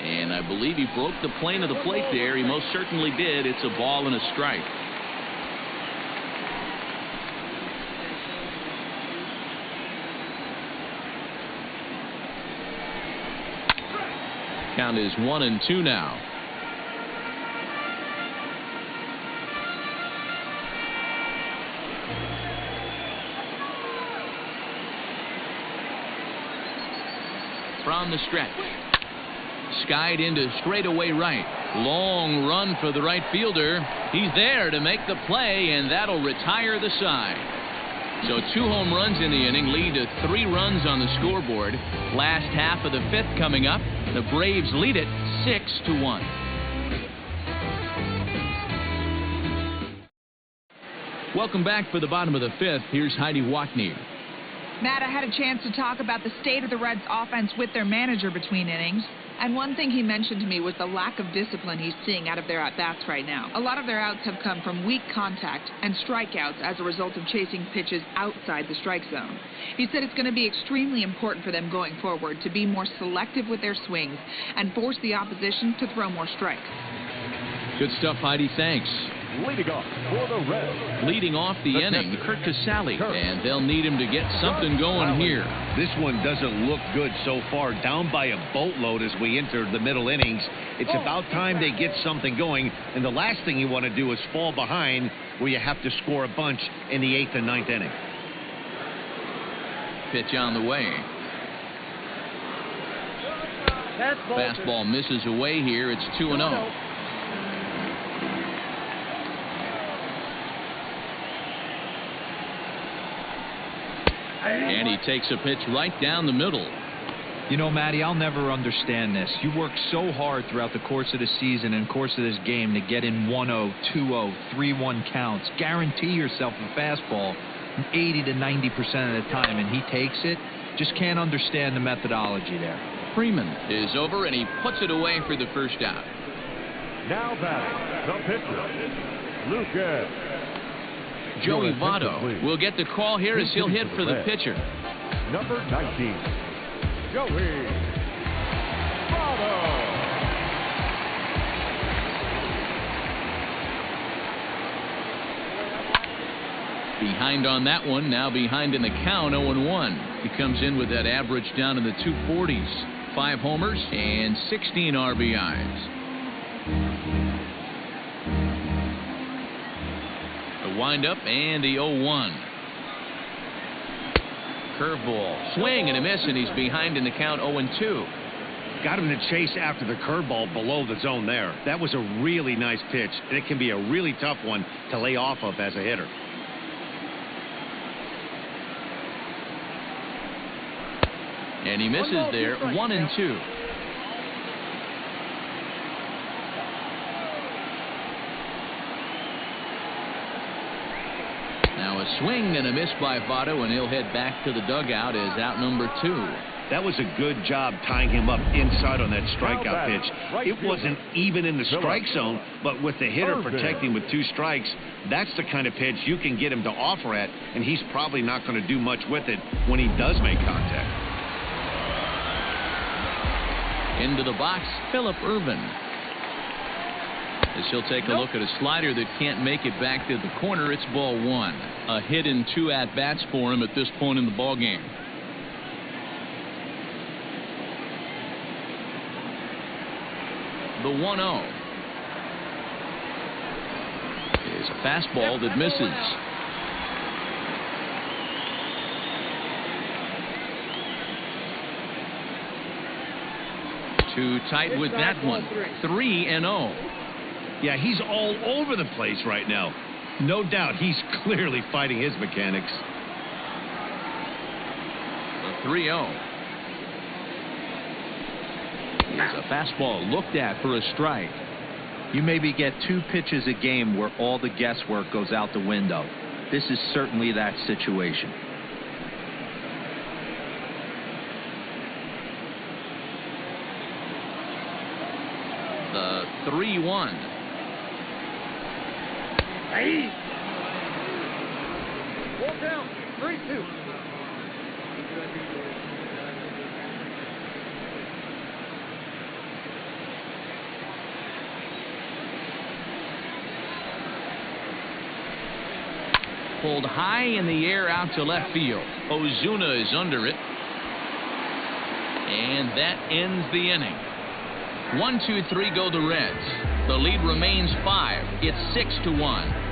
And I believe he broke the plane of the plate there. He most certainly did. It's a ball and a strike. Count is 1-2 now. From the stretch. Skied into straightaway right. Long run for the right fielder. He's there to make the play, and that'll retire the side. So 2 home runs in the inning lead to 3 runs on the scoreboard. Last half of the 5th coming up. The Braves lead it 6-1. Welcome back for the bottom of the 5th. Here's Heidi Watney. Matt, I had a chance to talk about the state of the Reds offense with their manager between innings. And one thing he mentioned to me was the lack of discipline he's seeing out of their at-bats right now. A lot of their outs have come from weak contact and strikeouts as a result of chasing pitches outside the strike zone. He said it's going to be extremely important for them going forward to be more selective with their swings and force the opposition to throw more strikes. Good stuff, Heidi. Thanks. Leading off for the Reds. Leading off the inning, Kurt Casale, and they'll need him to get something going here. This one doesn't look good so far. Down by a boatload as we enter the middle innings. It's about time they get something going, and the last thing you want to do is fall behind where you have to score a bunch in the 8th and 9th inning. Pitch on the way. Fastball misses away here. It's 2-0. And he takes a pitch right down the middle. You know, Matty, I'll never understand this. You work so hard throughout the course of the season and course of this game to get in 1-0, 2-0, 3-1 counts. Guarantee yourself a fastball 80 to 90% of the time, and he takes it. Just can't understand the methodology there. Freeman is over, and he puts it away for the first out. Now batting, the pitcher, Lucas. Joey Votto will get the call here as he'll hit for the pitcher. Number 19, Joey Votto. Behind on that one, now behind in the count, 0-1. He comes in with that average down in the 240s. 5 homers and 16 RBIs. Wind-up and the 0-1. Curveball. Swing and a miss, and he's behind in the count 0-2. Got him to chase after the curveball below the zone there. That was a really nice pitch, and it can be a really tough one to lay off of as a hitter. And he misses there, 1-2. Now a swing and a miss by Votto, and he'll head back to the dugout as out number 2. That was a good job tying him up inside on that strikeout pitch. It wasn't even in the strike zone, but with the hitter protecting with 2 strikes, that's the kind of pitch you can get him to offer at, and he's probably not going to do much with it when he does make contact. Into the box, Phillip Ervin. As he'll take a look at a slider that can't make it back to the corner. It's ball 1. A hit in 2 at-bats for him at this point in the ballgame. The 1-0 is a fastball that misses. Too tight with that one. 3-0. Yeah, he's all over the place right now. No doubt he's clearly fighting his mechanics. The 3-0 is a fastball looked at for a strike. You maybe get 2 pitches a game where all the guesswork goes out the window. This is certainly that situation. The 3-1. Hey! Walk down. 3-2. Pulled high in the air out to left field. Ozuna is under it. And that ends the inning. 1-2-3 go the Reds. The lead remains 5. It's 6-1.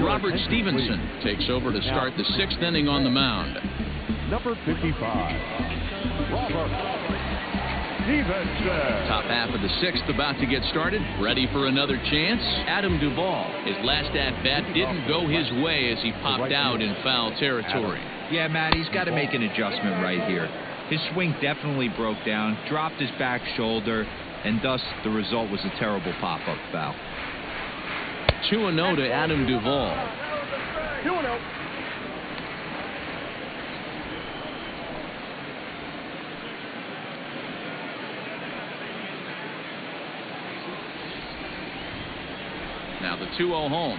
Robert Stevenson takes over to start the 6th inning on the mound. Number 55, Robert Stevenson. Top half of the 6th about to get started. Ready for another chance? Adam Duvall. His last at-bat didn't go his way as he popped out in foul territory. Yeah, Matt, he's got to make an adjustment right here. His swing definitely broke down, dropped his back shoulder, and thus the result was a terrible pop-up foul. 2-0 to Adam Duvall. 2-0. Now the 2-0 home.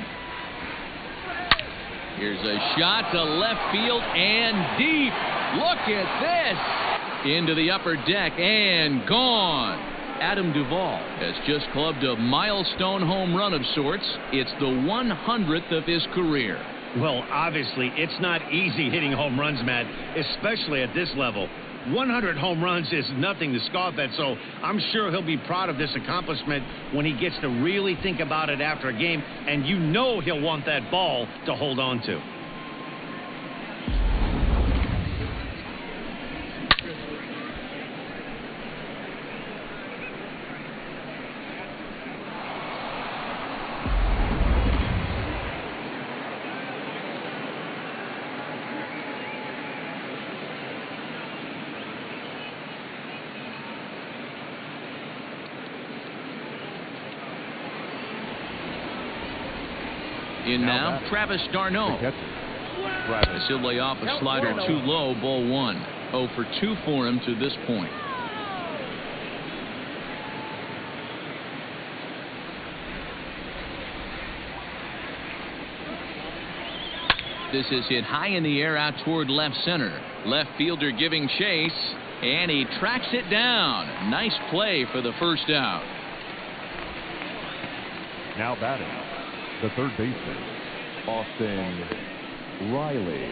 Here's a shot to left field and deep. Look at this. Into the upper deck and gone. Adam Duvall has just clubbed a milestone home run of sorts. It's the 100th of his career. Well, obviously, it's not easy hitting home runs, Matt, especially at this level. 100 home runs is nothing to scoff at, so I'm sure he'll be proud of this accomplishment when he gets to really think about it after a game, and you know he'll want that ball to hold on to. In now, Travis d'Arnaud. As he'll lay off a slider too low, ball 1. 0 for 2 for him to this point. This is hit high in the air out toward left center. Left fielder giving chase, and he tracks it down. Nice play for the first out. Now batting, the third baseman, Austin Riley.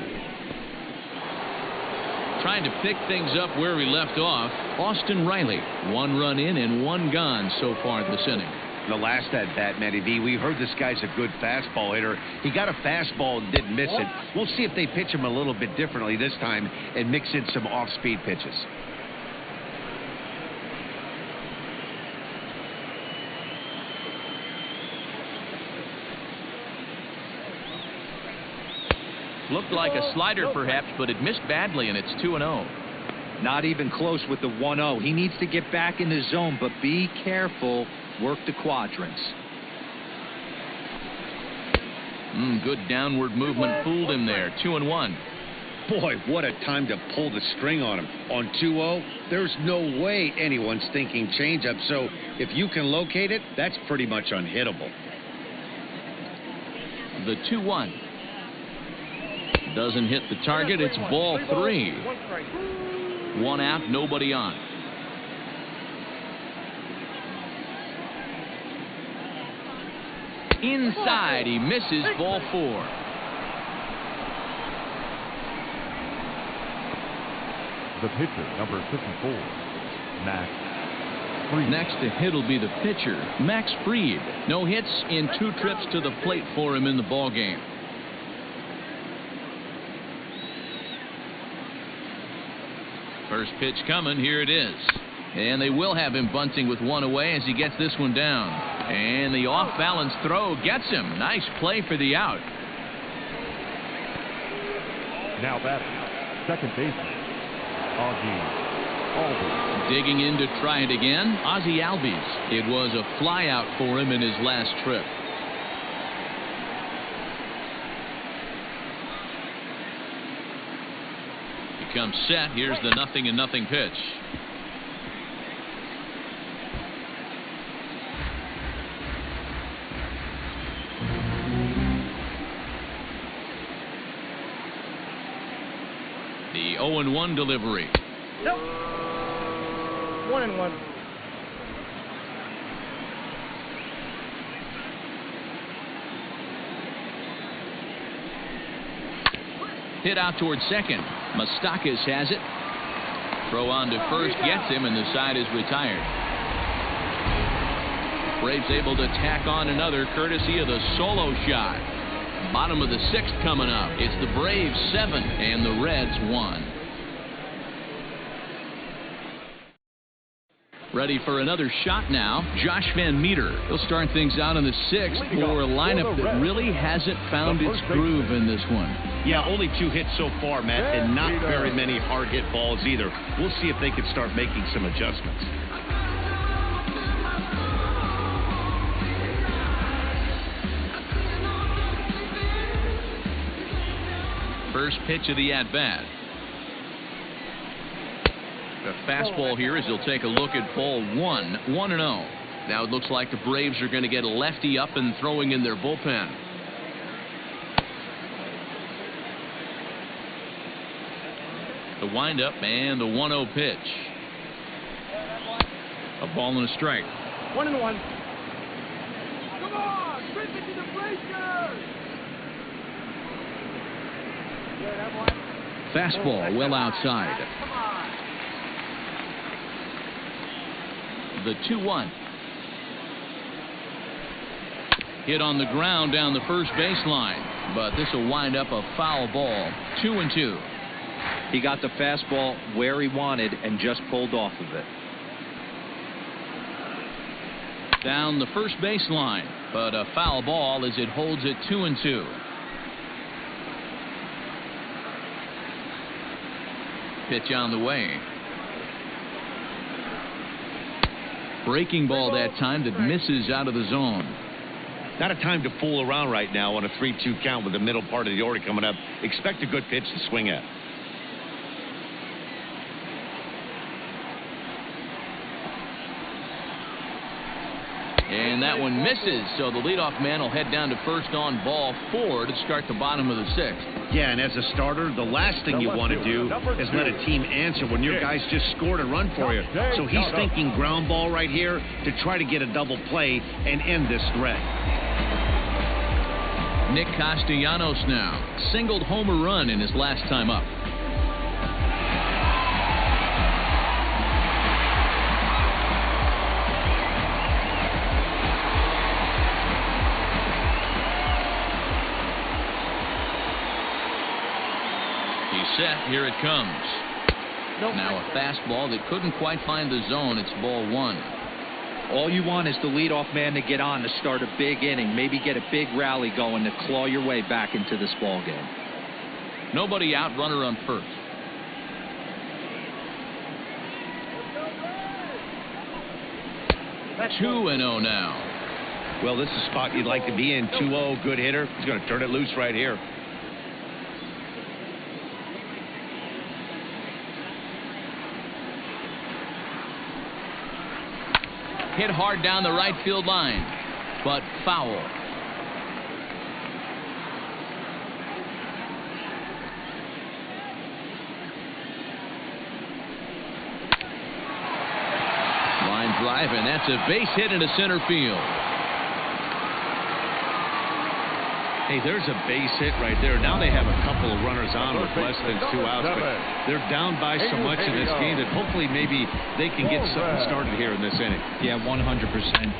Trying to pick things up where we left off. Austin Riley, 1 run in and 1 gone so far this inning. The last at bat, Matty V, we heard this guy's a good fastball hitter. He got a fastball and didn't miss it. We'll see if they pitch him a little bit differently this time and mix in some off-speed pitches. Looked like a slider perhaps, but it missed badly, and it's 2-0. Not even close with the 1-0. He needs to get back in the zone, but be careful. Work the quadrants. Good downward movement fooled him there. 2-1. Boy, what a time to pull the string on him. On 2-0, there's no way anyone's thinking changeup, so if you can locate it, that's pretty much unhittable. The 2-1. Doesn't hit the target. It's ball 3. 1 out, nobody on. Inside, he misses, ball 4. The pitcher, number 54, Max Fried. Next to hit will be the pitcher, Max Fried. No hits in 2 trips to the plate for him in the ball game. First pitch coming. Here it is. And they will have him bunting with 1 away as he gets this one down. And the off-balance throw gets him. Nice play for the out. Now batting, second baseman, Ozzie Albies. Digging in to try it again, Ozzie Albies. It was a flyout for him in his last trip. Becomes set. Here's the 0-0 pitch. The 0-1 delivery. Nope. 1-1. Hit out towards second. Moustakas has it. Throw on to first gets him, and the side is retired. Braves able to tack on another courtesy of the solo shot. Bottom of the 6th coming up. It's the Braves 7 and the Reds 1. Ready for another shot now, Josh Van Meter. He'll start things out in the 6th for a lineup that really hasn't found its groove in this one. Yeah, only 2 hits so far, Matt, and not very many hard hit balls either. We'll see if they can start making some adjustments. First pitch of the at-bat. The fastball here as he'll take a look at ball 1. 1-0. Now it looks like the Braves are going to get a lefty up and throwing in their bullpen. The windup and the 1-0 pitch. A ball and a strike. 1-1. Come on, bring it to the breakers. Fastball well outside. Come on. The 2-1. Hit on the ground down the first baseline, but this will wind up a foul ball. 2-2. He got the fastball where he wanted and just pulled off of it. Down the first baseline, but a foul ball as it holds it 2-2. Pitch on the way. Breaking ball that time that misses out of the zone. Not a time to fool around right now on a 3-2 count with the middle part of the order coming up. Expect a good pitch to swing at. And that one misses, so the leadoff man will head down to first on ball 4 to start the bottom of the 6th. Yeah, and as a starter, the last thing you want to do is let a team answer when your guys just scored a run for you. So he's thinking ground ball right here to try to get a double play and end this threat. Nick Castellanos now singled home run in his last time up. Set. Here it comes. Now a fastball that couldn't quite find the zone. It's ball 1. All you want is the leadoff man to get on to start a big inning, maybe get a big rally going to claw your way back into this ball game. Nobody out, runner on first. That's 2-0 now. Well, this is a spot you'd like to be in. 2-0, good hitter. He's going to turn it loose right here. Hit hard down the right field line, but foul. Line drive, and that's a base hit into center field. Hey, there's a base hit right there. Now they have a couple of runners on with less than 2 outs, but they're down by so much in this game that hopefully maybe they can get something started here in this inning. Yeah, 100%,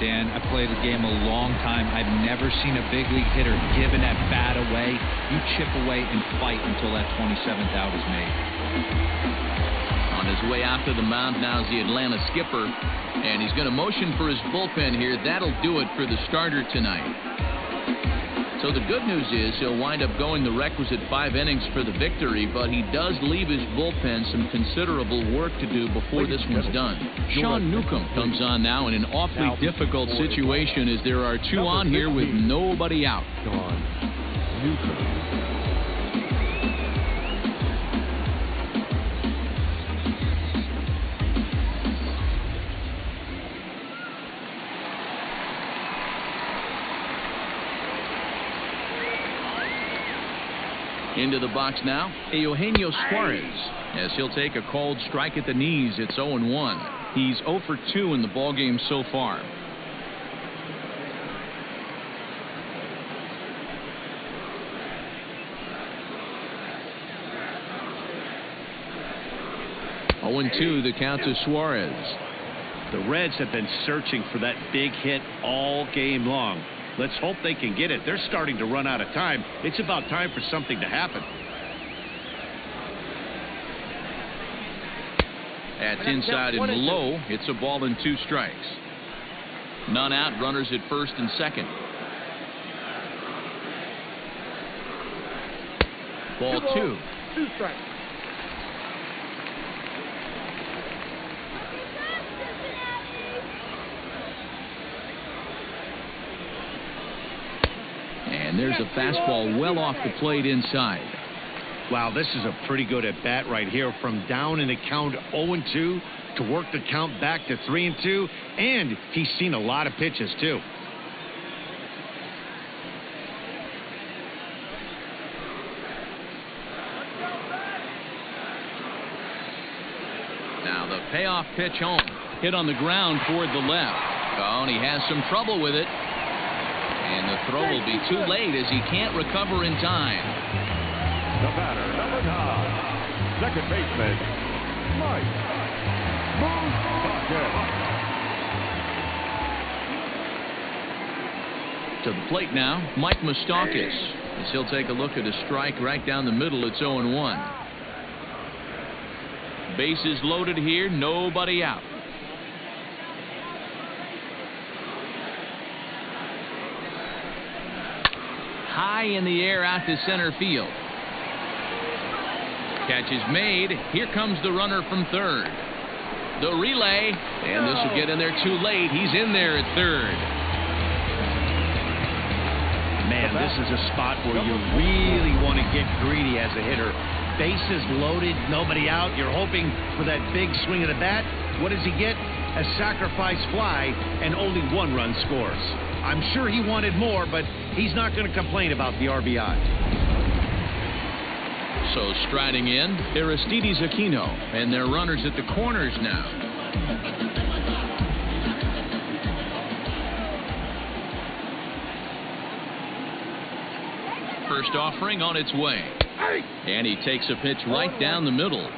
Dan. I played the game a long time. I've never seen a big league hitter giving that bat away. You chip away and fight until that 27th out is made. On his way out to the mound now is the Atlanta skipper, and he's going to motion for his bullpen here. That'll do it for the starter tonight. So the good news is he'll wind up going the requisite 5 innings for the victory, but he does leave his bullpen some considerable work to do before this one's done. Sean Newcomb comes on now in an awfully difficult situation as there are 2 on here with nobody out. Newcomb. Into the box now, Eugenio Suarez, as he'll take a called strike at the knees. It's 0-1. He's 0 for 2 in the ballgame so far. Oh, 0-2, the count to Suarez. The Reds have been searching for that big hit all game long. Let's hope they can get it. They're starting to run out of time. It's about time for something to happen. That's inside and low. It's a ball and 2 strikes. None out, runners at first and second. Ball 2. 2 strikes. And there's a fastball well off the plate inside. Wow, this is a pretty good at bat right here. From down in the count 0-2 to work the count back to 3-2, and he's seen a lot of pitches too. Now the payoff pitch home, hit on the ground toward the left. Oh, and he has some trouble with it, and the throw will be too late as he can't recover in time. The batter, number 9, second baseman, Mike Moustakas. To the plate now, Mike Moustakas. As he'll take a look at a strike right down the middle. It's 0-1. Bases loaded here, nobody out. High in the air out to center field. Catch is made. Here comes the runner from third. The relay, and this will get in there too late. He's in there at third. Man, this is a spot where you really want to get greedy as a hitter. Bases loaded, nobody out. You're hoping for that big swing of the bat. What does he get? A sacrifice fly, and only 1 run scores. I'm sure he wanted more, but he's not going to complain about the RBI. So striding in, Aristides Aquino, and their runners at the corners now. First offering on its way. And he takes a pitch right down the middle.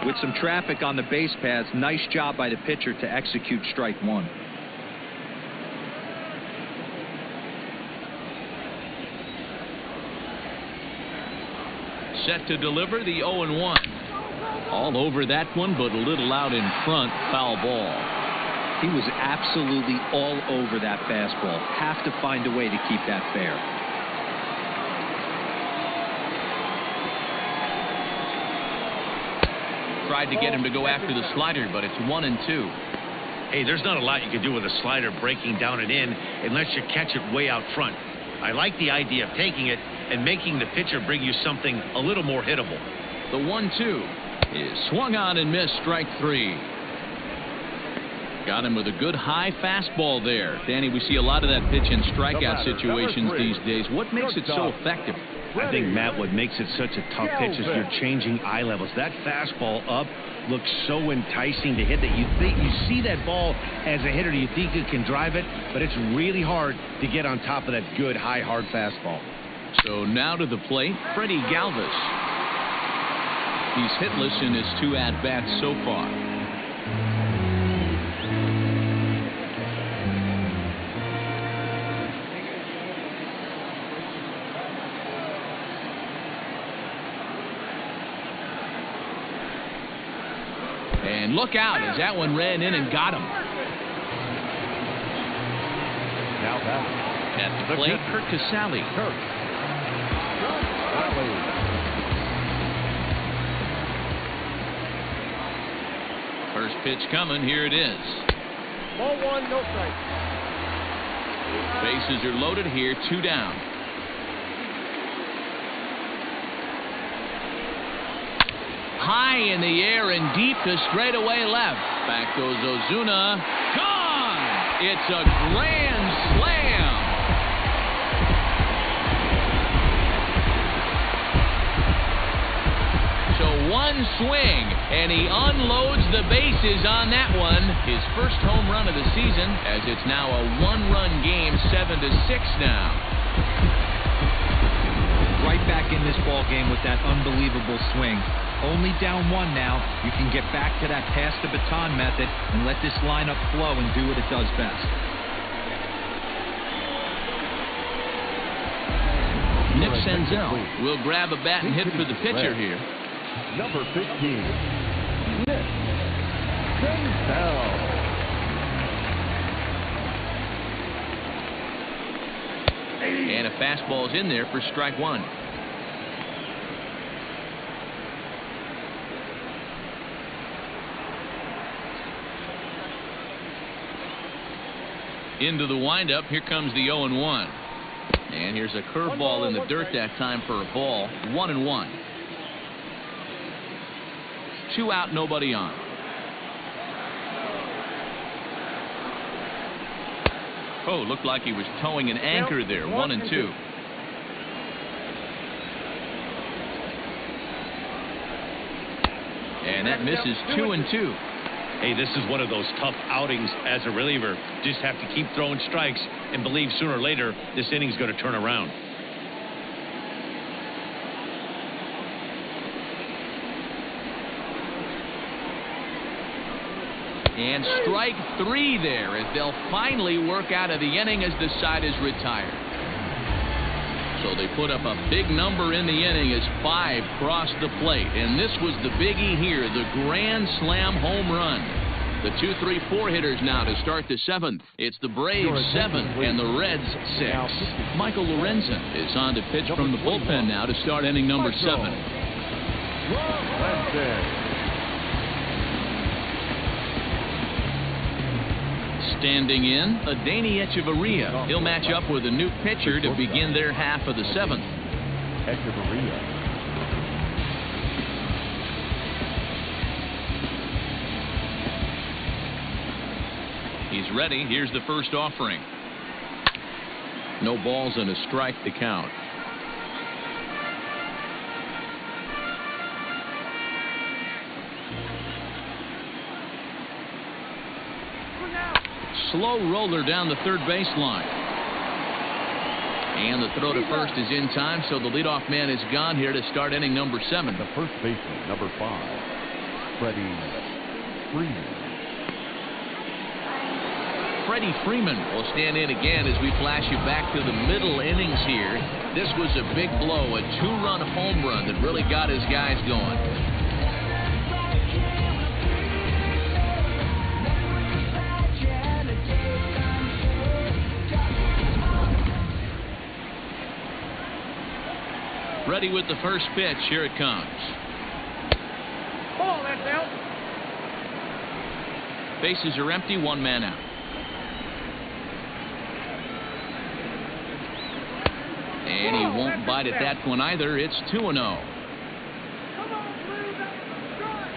With some traffic on the base paths, nice job by the pitcher to execute strike 1. Set to deliver the 0-1. All over that one, but a little out in front. Foul ball. He was absolutely all over that fastball. Have to find a way to keep that fair. Tried to get him to go after the slider, but it's 1-2. Hey, there's not a lot you can do with a slider breaking down and in unless you catch it way out front. I like the idea of taking it and making the pitcher bring you something a little more hittable. The 1-2 is swung on and missed, strike 3. Got him with a good high fastball there. Danny, we see a lot of that pitch in strikeout situations these days. What makes it so effective? I think, Matt, what makes it such a tough pitch is you're changing eye levels. That fastball up looks so enticing to hit that you see that ball as a hitter, you think you can drive it, but it's really hard to get on top of that good high hard fastball. So now to the plate, Freddie Galvis. He's hitless in his 2 at-bats so far. And look out as that one ran in and got him. Now back at the plate, Kurt Casale. First pitch coming. Here it is. Ball 1, no strike. Bases are loaded here. 2 down. High in the air and deep to straightaway left. Back goes Ozuna. Gone! It's a grand slam. So 1 swing, and he unloads the bases on that one. His first home run of the season, as it's now a 1-run game, 7-6 now. Right back in this ball game with that unbelievable swing. Only down 1 now. You can get back to that pass the baton method and let this lineup flow and do what it does best. Nick Senzel will grab a bat and hit for the pitcher here. Number 15, Nick Senzel. And a fastball's in there for strike 1. Into the windup. Here comes the 0-1. And here's a curveball in the dirt that time for a ball. 1-1. 2 out, nobody on. Oh, looked like he was towing an anchor there. 1-2. And that misses 2-2. Hey, this is one of those tough outings as a reliever. Just have to keep throwing strikes and believe sooner or later this inning's going to turn around. And strike 3 there as they'll finally work out of the inning as the side is retired. So they put up a big number in the inning as 5 crossed the plate. And this was the biggie here, the grand slam home run. The 2-3-4 hitters now to start the 7th. It's the Braves 7 and the Reds 6. Michael Lorenzen is on to pitch from the bullpen now to start inning number 7. Standing in, Adeiny Echeverria. He'll match up with a new pitcher to begin their half of the 7th. Echeverria. He's ready. Here's the first offering. No balls and a strike to count. Slow roller down the third baseline. And the throw to first is in time, so the leadoff man is gone here to start inning number 7. The first baseman, number 5, Freddie Freeman. Freddie Freeman will stand in again as we flash you back to the middle innings here. This was a big blow, a 2-run home run that really got his guys going. Ready with the first pitch. Here it comes. Ball, that's out. Bases are empty, 1 man out. And he won't bite at that one either. It's 2-0. Come on, Blue, that's strike.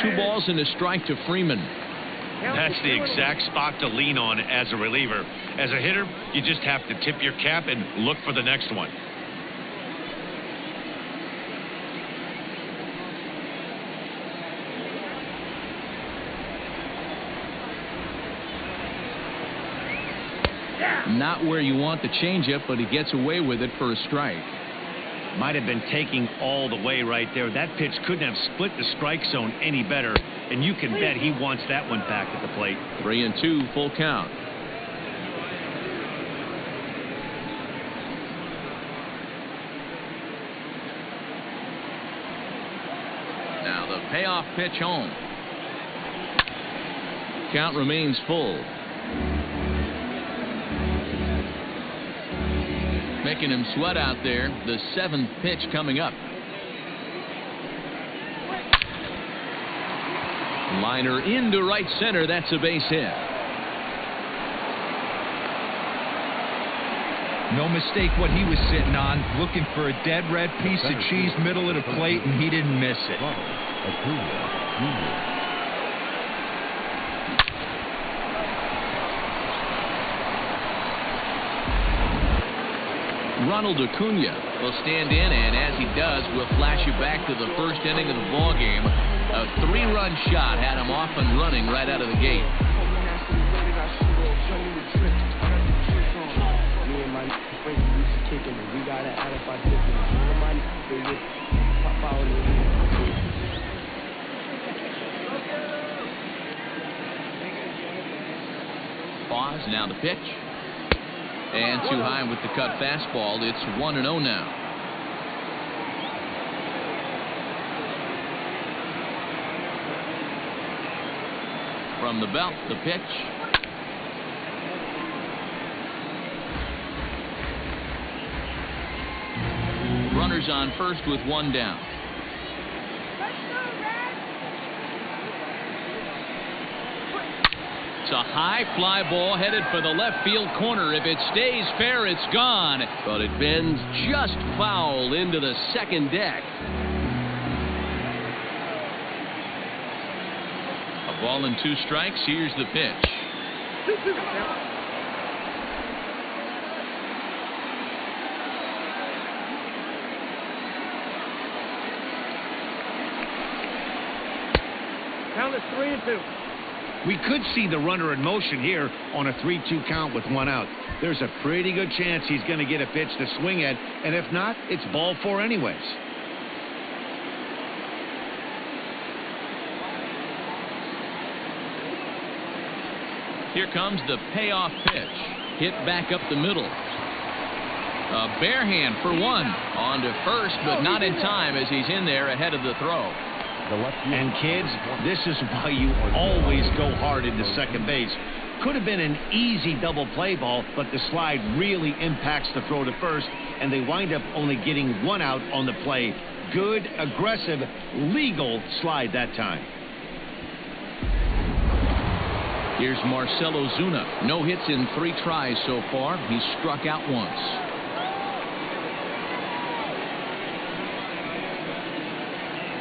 Two balls and a strike to Freeman. That's the exact spot to lean on as a reliever. As a hitter, you just have to tip your cap and look for the next one. Not where you want the changeup, but he gets away with it for a strike. Might have been taking all the way right there. That pitch couldn't have split the strike zone any better, and you can bet he wants that one back at the plate. 3-2, full count. Now the payoff pitch home. Count remains full. Making him sweat out there. The 7th pitch coming up. Liner into right center. That's a base hit. No mistake what he was sitting on, looking for a dead red piece of cheese middle of the plate, and he didn't miss it. Ronald Acuna will stand in, and as he does, we'll flash you back to the first inning of the ball game. A 3-run shot had him off and running right out of the gate. Pause, now the pitch. And too high with the cut fastball. It's 1-0 now. From the belt, the pitch. Runners on first with 1 down. It's a high fly ball headed for the left field corner. If it stays fair, it's gone. But it bends just foul into the second deck. A ball and 2 strikes. Here's the pitch. Count is 3-2. We could see the runner in motion here on a 3-2 count with 1 out. There's a pretty good chance he's going to get a pitch to swing at, and if not, it's ball 4 anyways. Here comes the payoff pitch. Hit back up the middle. A bare hand for 1. On to first, but not in time as he's in there ahead of the throw. And kids, this is why you always go hard into second base. Could have been an easy double play ball, but the slide really impacts the throw to first, and they wind up only getting 1 out on the play. Good, aggressive, legal slide that time. Here's Marcelo Zuna. No hits in 3 tries so far. He's struck out once.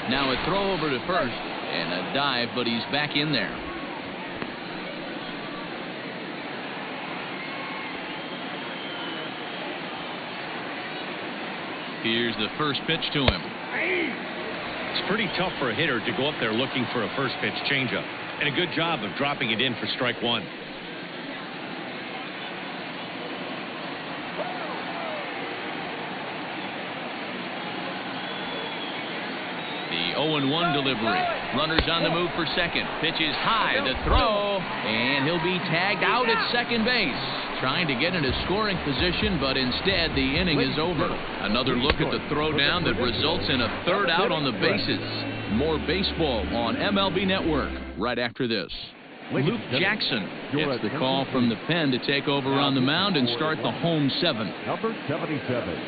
Now a throw over to first and a dive, but he's back in there. Here's the first pitch to him. It's pretty tough for a hitter to go up there looking for a first pitch changeup. And a good job of dropping it in for strike 1. The 0-1 delivery. Runners on the move for second. Pitch is high. The throw. And he'll be tagged out at second base. Trying to get in a scoring position, but instead the inning is over. Another look at the throw down that results in a 3rd out on the bases. More baseball on MLB Network right after this. Luke Jackson gets the call from the pen to take over on the mound and start the home 7. Number 77,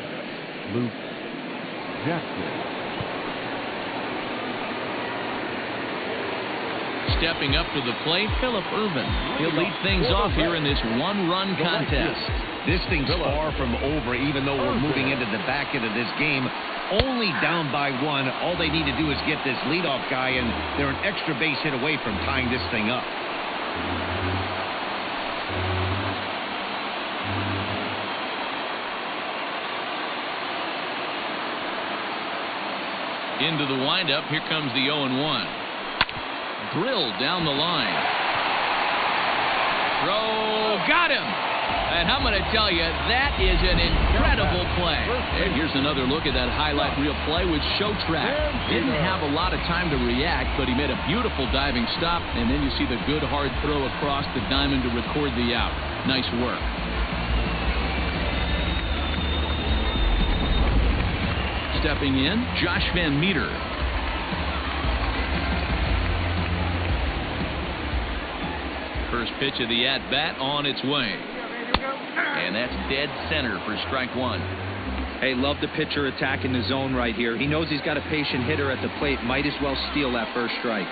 Luke Jackson. Stepping up to the plate, Phillip Ervin. He'll lead things off here in this 1-run contest. This thing's far from over, even though we're moving into the back end of this game. Only down by 1. All they need to do is get this leadoff guy, and they're an extra base hit away from tying this thing up. Into the windup, here comes the 0-1. Drilled down the line. Throw, got him. And I'm going to tell you, that is an incredible play. And here's another look at that highlight reel play with Showtrack. Didn't have a lot of time to react, but he made a beautiful diving stop, and then you see the good hard throw across the diamond to record the out. Nice work. Stepping in, Josh Van Meter. First pitch of the at-bat on its way. And that's dead center for strike 1. Hey, love the pitcher attacking the zone right here. He knows he's got a patient hitter at the plate. Might as well steal that first strike.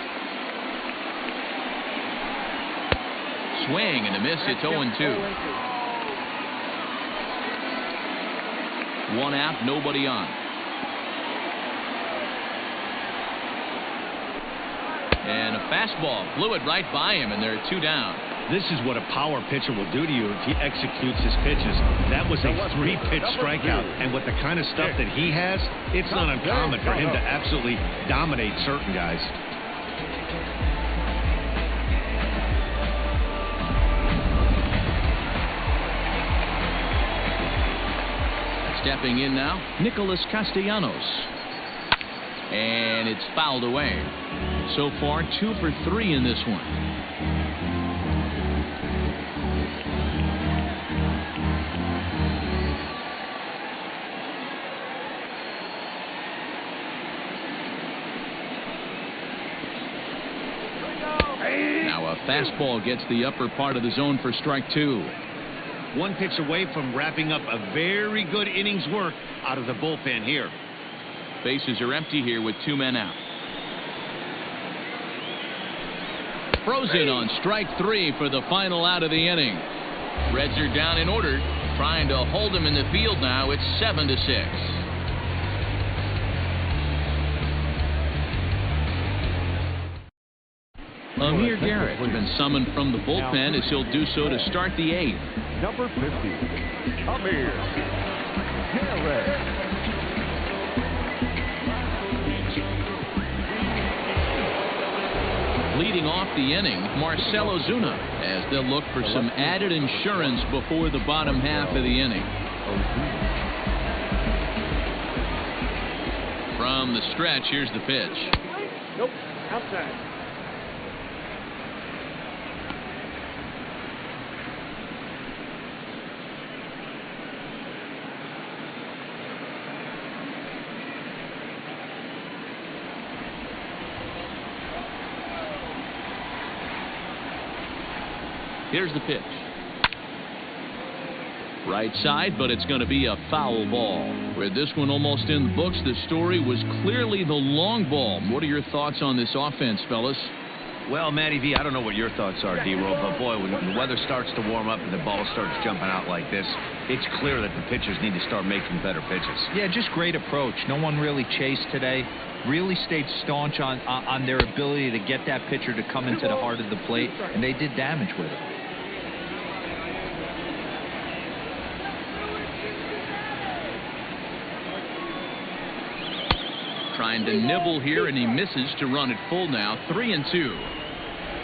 Swing and a miss. It's 0-2. 1 out, nobody on. And a fastball blew it right by him, and there are 2 down. This is what a power pitcher will do to you if he executes his pitches. That was a 3-pitch strikeout, and with the kind of stuff that he has, it's not uncommon for him to absolutely dominate certain guys. Stepping in now, Nicholas Castellanos. And it's fouled away. So far, 2 for 3 in this one. Now a fastball gets the upper part of the zone for strike 2. 1 pitch away from wrapping up a very good innings work out of the bullpen here. Bases are empty here with 2 men out. Frozen on strike 3 for the final out of the inning. Reds are down in order, trying to hold him in the field now. It's 7-6. Amir Garrett's been summoned from the bullpen as he'll do so to start the 8th. Number 50, Amir Garrett. Leading off the inning, Marcell Ozuna, as they'll look for some added insurance before the bottom half of the inning. From the stretch, here's the pitch. Nope, outside. Here's the pitch. Right side, but it's going to be a foul ball. With this one almost in the books, the story was clearly the long ball. What are your thoughts on this offense, fellas? Well, Matty V, I don't know what your thoughts are, D-Roll, but boy, when the weather starts to warm up and the ball starts jumping out like this, it's clear that the pitchers need to start making better pitches. Yeah, just great approach. No one really chased today. Really stayed staunch on their ability to get that pitcher to come into the heart of the plate, and they did damage with it. Trying to nibble here, and he misses to run it full now. 3-2.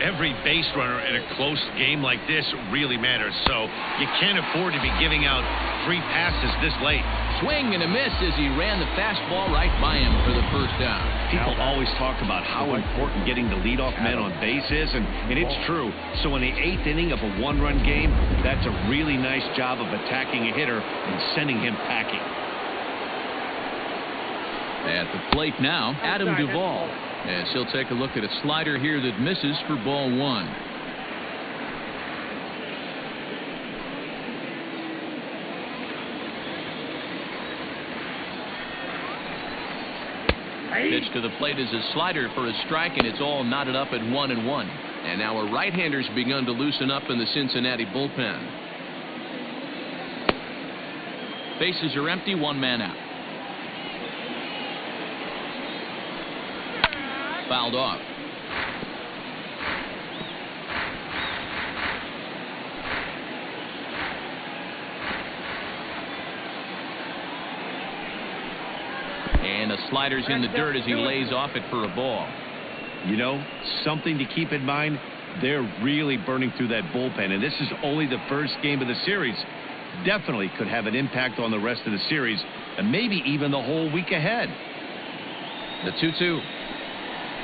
Every base runner in a close game like this really matters, so you can't afford to be giving out free passes this late. Swing and a miss as he ran the fastball right by him for the first down. People always talk about how important getting the leadoff man on base is, and it's true. So in the 8th inning of a one-run game, that's a really nice job of attacking a hitter and sending him packing. At the plate now, Adam Duvall, as he'll take a look at a slider here that misses for ball 1. Pitch to the plate is a slider for a strike, and it's all knotted up at 1-1. And now a right-hander's begun to loosen up in the Cincinnati bullpen. Bases are empty, one man out. Fouled off. And the slider's in the dirt as he lays off it for a ball. You know, something to keep in mind, they're really burning through that bullpen, and this is only the first game of the series. Definitely could have an impact on the rest of the series, and maybe even the whole week ahead. The 2-2.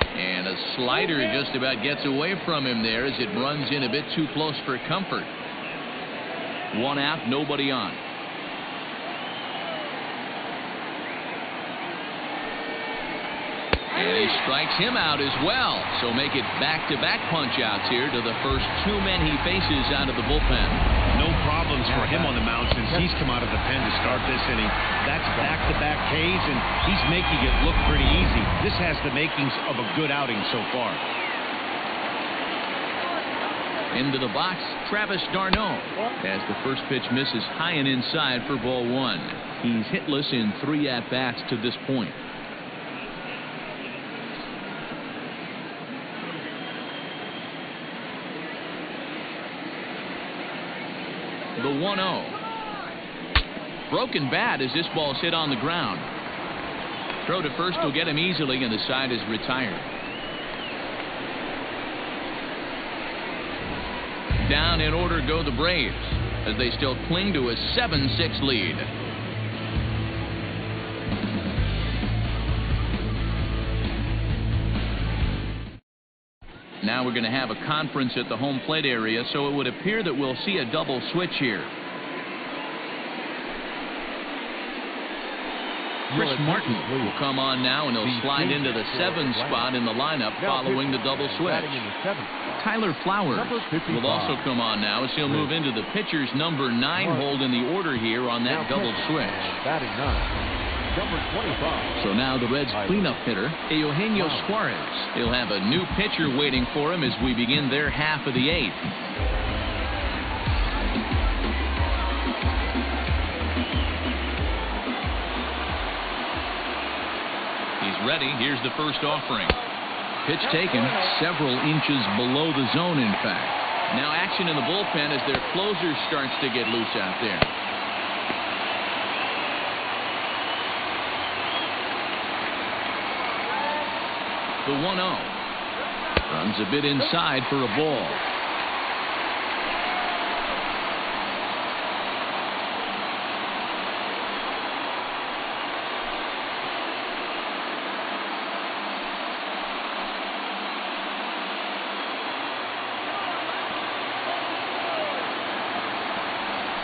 And a slider just about gets away from him there as it runs in a bit too close for comfort. One out, nobody on. And he strikes him out as well. So make it back-to-back punch-outs here to the first 2 men he faces out of the bullpen. No problems for him on the mound since he's come out of the pen to start this inning. That's back-to-back Ks, and he's making it look pretty easy. This has the makings of a good outing so far. Into the box, Travis d'Arnaud, as the first pitch misses high and inside for ball 1. He's hitless in 3 at-bats to this point. The 1-0. Broken bat as this ball's hit on the ground. Throw to first will get him easily, and the side is retired. Down in order go the Braves as they still cling to a 7-6 lead. Now we're going to have a conference at the home plate area, so it would appear that we'll see a double switch here. Chris Martin will come on now, and he'll slide into the 7 spot in the lineup following the double switch. Tyler Flowers will also come on now as he'll move into the pitcher's number 9 hold in the order here on that double switch. Batting 9, number 25. So now the Reds' cleanup hitter, Eugenio Suarez. He'll have a new pitcher waiting for him as we begin their half of the 8th. He's ready. Here's the first offering. Pitch taken several inches below the zone, in fact. Now action in the bullpen as their closer starts to get loose out there. The 1-0. Runs a bit inside for a ball.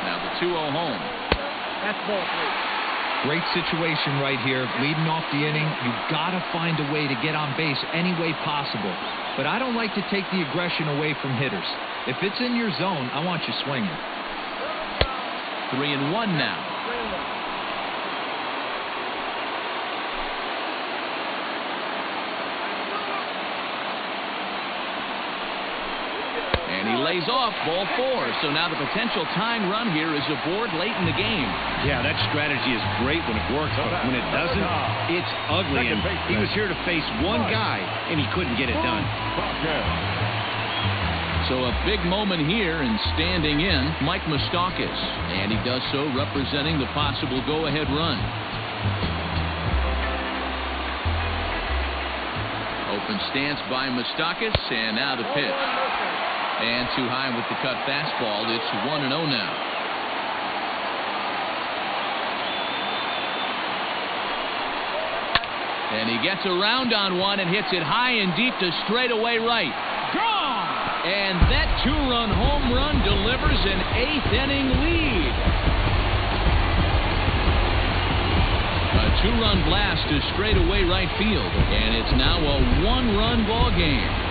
Now the 2-0 home. That's ball 3. Great situation right here. Leading off the inning, you've got to find a way to get on base any way possible. But I don't like to take the aggression away from hitters. If it's in your zone, I want you swinging. 3-1 now. And he lays off ball 4. So now the potential tying run here is aboard late in the game. Yeah, that strategy is great when it works, but when it doesn't, it's ugly. And he was here to face one guy, and he couldn't get it done. So a big moment here, and standing in, Mike Moustakas. And he does so representing the possible go-ahead run. Open stance by Moustakas, and now the pitch. And too high with the cut fastball. It's 1-0 now. And he gets around on one and hits it high and deep to straightaway right. Gone! And that 2-run home run delivers an 8th-inning lead. A 2-run blast to straightaway right field. And it's now a 1-run ball game.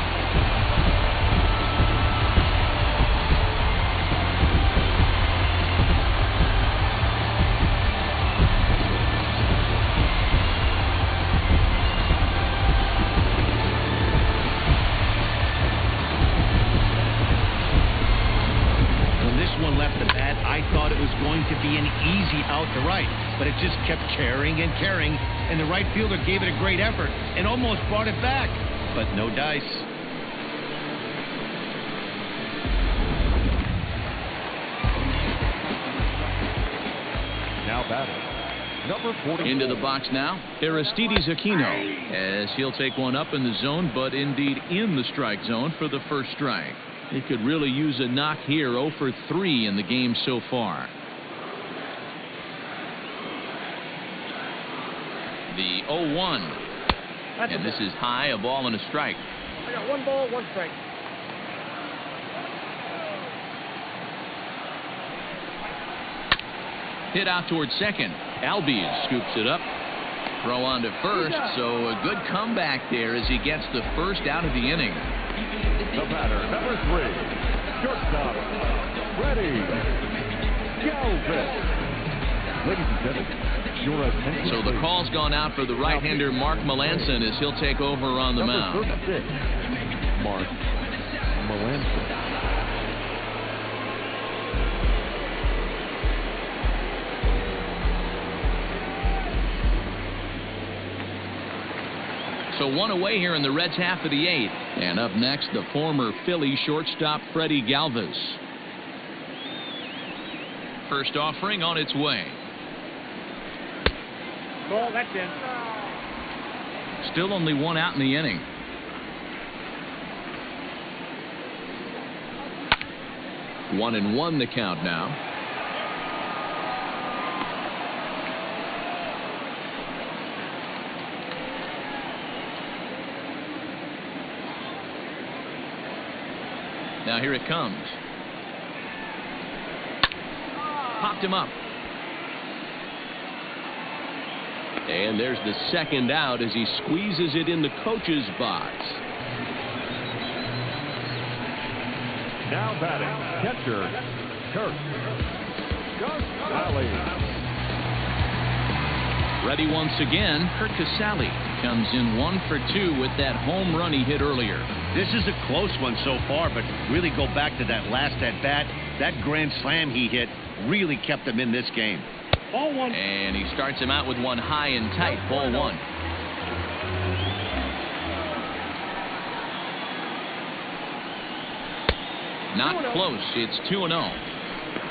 Out to right, but it just kept carrying and carrying, and the right fielder gave it a great effort and almost brought it back, but no dice. Now batting, number 44. Into the box now, Aristides Aquino, as he'll take one up in the zone, but indeed in the strike zone for the first strike. He could really use a knock here. 0 for 3 in the game so far. The 0-1. And this is high, a ball and a strike. I got 1 ball, 1 strike. Hit out towards second. Albies scoops it up. Throw on to first, so a good comeback there as he gets the first out of the inning. The batter, number 3, shortstop, Freddie Galvis. Ladies and gentlemen, your attention. So the call's gone out for the right-hander Mark Melancon as he'll take over on the mound. Number 36, Mark Melancon. So 1 away here in the Reds' half of the 8th. And up next, the former Philly shortstop Freddie Galvis. First offering on its way. Ball, that's in. Still only 1 out in the inning. One and 1 the count now. Now here it comes. Popped him up. And there's the second out as he squeezes it in the coach's box. Now batting, catcher, Kurt Valley. Ready once again, Kurt Casale comes in 1 for 2 with that home run he hit earlier. This is a close one so far, but really go back to that last at-bat. That grand slam he hit really kept him in this game. Ball one. And he starts him out with one high and tight, ball one. Not close. It's 2-0.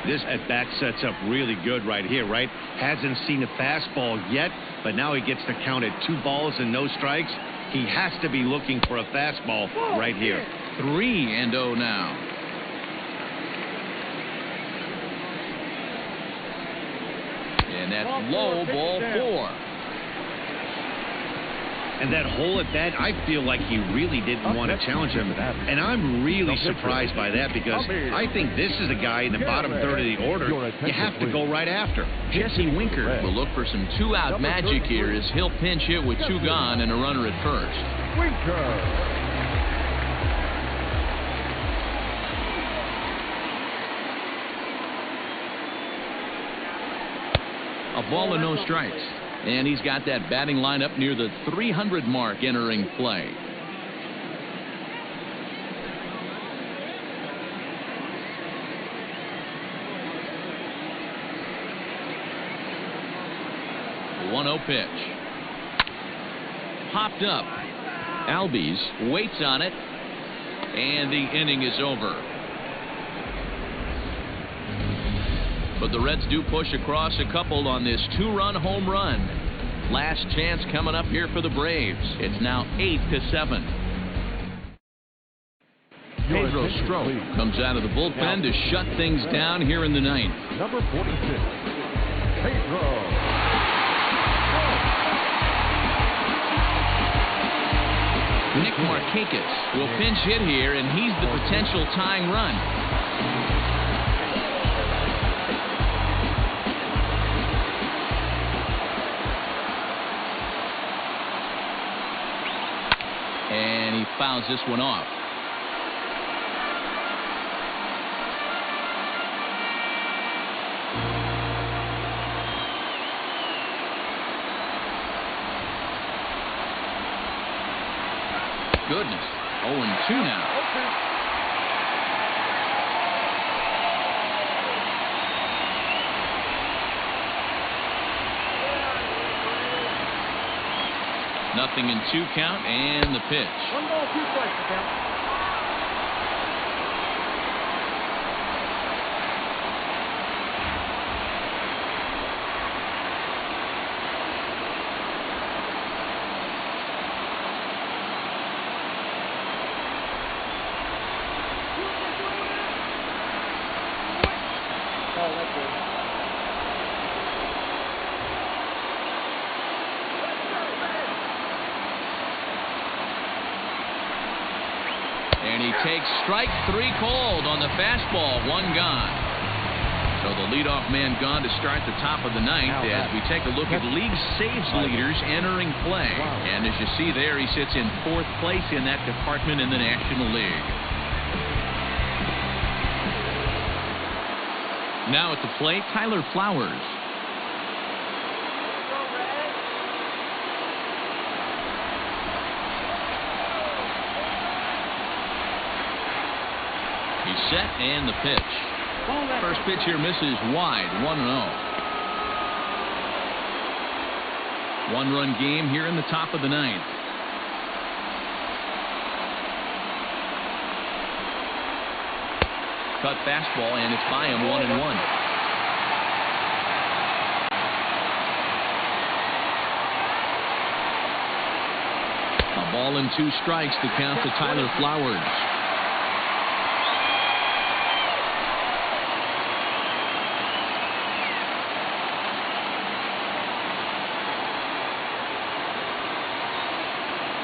This at-bat sets up really good right here, right? Hasn't seen a fastball yet, but now he gets to count at 2 balls and no strikes. He has to be looking for a fastball right here. 3-0 now. And that's low, ball 4. And that whole at bat, I feel like he really didn't want to challenge him. And I'm really surprised by that because I think this is a guy in the bottom third of the order you have to go right after. Jesse Winker will look for some 2-out magic here as he'll pinch hit with 2 gone and a runner at first. A ball and no strikes. And he's got that batting lineup near the 300 mark entering play. The 1-0 pitch. Popped up. Albies waits on it. And the inning is over. But the Reds do push across a couple on this 2-run home run. Last chance coming up here for the Braves. It's now 8-7. Pedro Strop comes out of the bullpen to shut things down here in the ninth. Number 46, Pedro. Nick Markakis will pinch hit here, and he's the potential tying run. And he fouls this one off. Goodness. 0-2 now. Nothing in 2 count and the pitch. 1 ball, 2 strikes to count. Oh, that's good. And he takes strike 3 called on the fastball, 1 gone. So the leadoff man gone to start the top of the ninth as we take a look at league saves leaders entering play. And as you see there, he sits in 4th place in that department in the National League. Now at the plate, Tyler Flowers. He's set and the pitch. First pitch here misses wide, 1-0. 1-run game here in the top of the ninth. Cut fastball and it's by him, 1-1. A ball and 2 strikes to count to Tyler Flowers.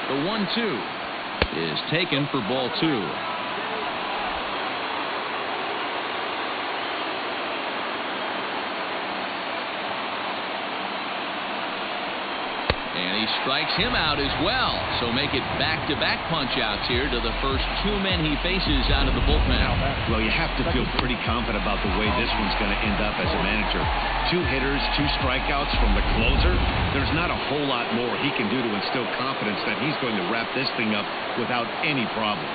The 1-2 is taken for ball 2. And he strikes him out as well. So make it back-to-back punch-outs here to the first two men he faces out of the bullpen. Well, you have to feel pretty confident about the way this one's going to end up as a manager. 2 hitters, 2 strikeouts from the closer. There's not a whole lot more he can do to instill confidence that he's going to wrap this thing up without any problem.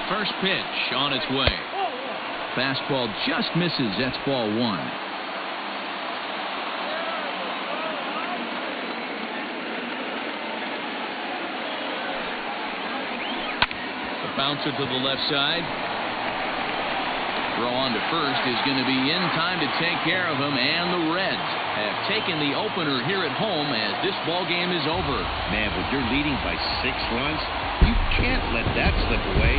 First pitch on its way. Fastball just misses. That's ball 1. The bouncer to the left side. Throw on to first is going to be in time to take care of him, and the Reds have taken the opener here at home as this ball game is over. Man, when you're leading by 6 runs, you can't let that slip away.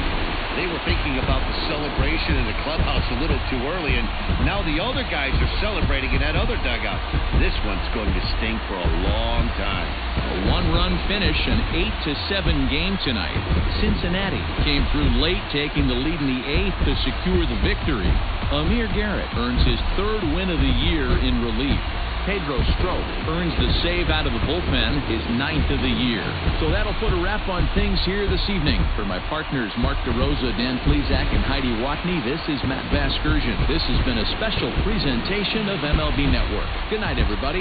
They were thinking about the celebration in the clubhouse a little too early, and now the other guys are celebrating in that other dugout. This one's going to sting for a long time. A 1-run finish, an 8-7 game tonight. Cincinnati came through late, taking the lead in the 8th to secure the victory. Amir Garrett earns his 3rd win of the year in relief. Pedro Strop earns the save out of the bullpen, his 9th of the year. So that'll put a wrap on things here this evening. For my partners Mark DeRosa, Dan Plezak, and Heidi Watney, this is Matt Vasgersian. This has been a special presentation of MLB Network. Good night, everybody.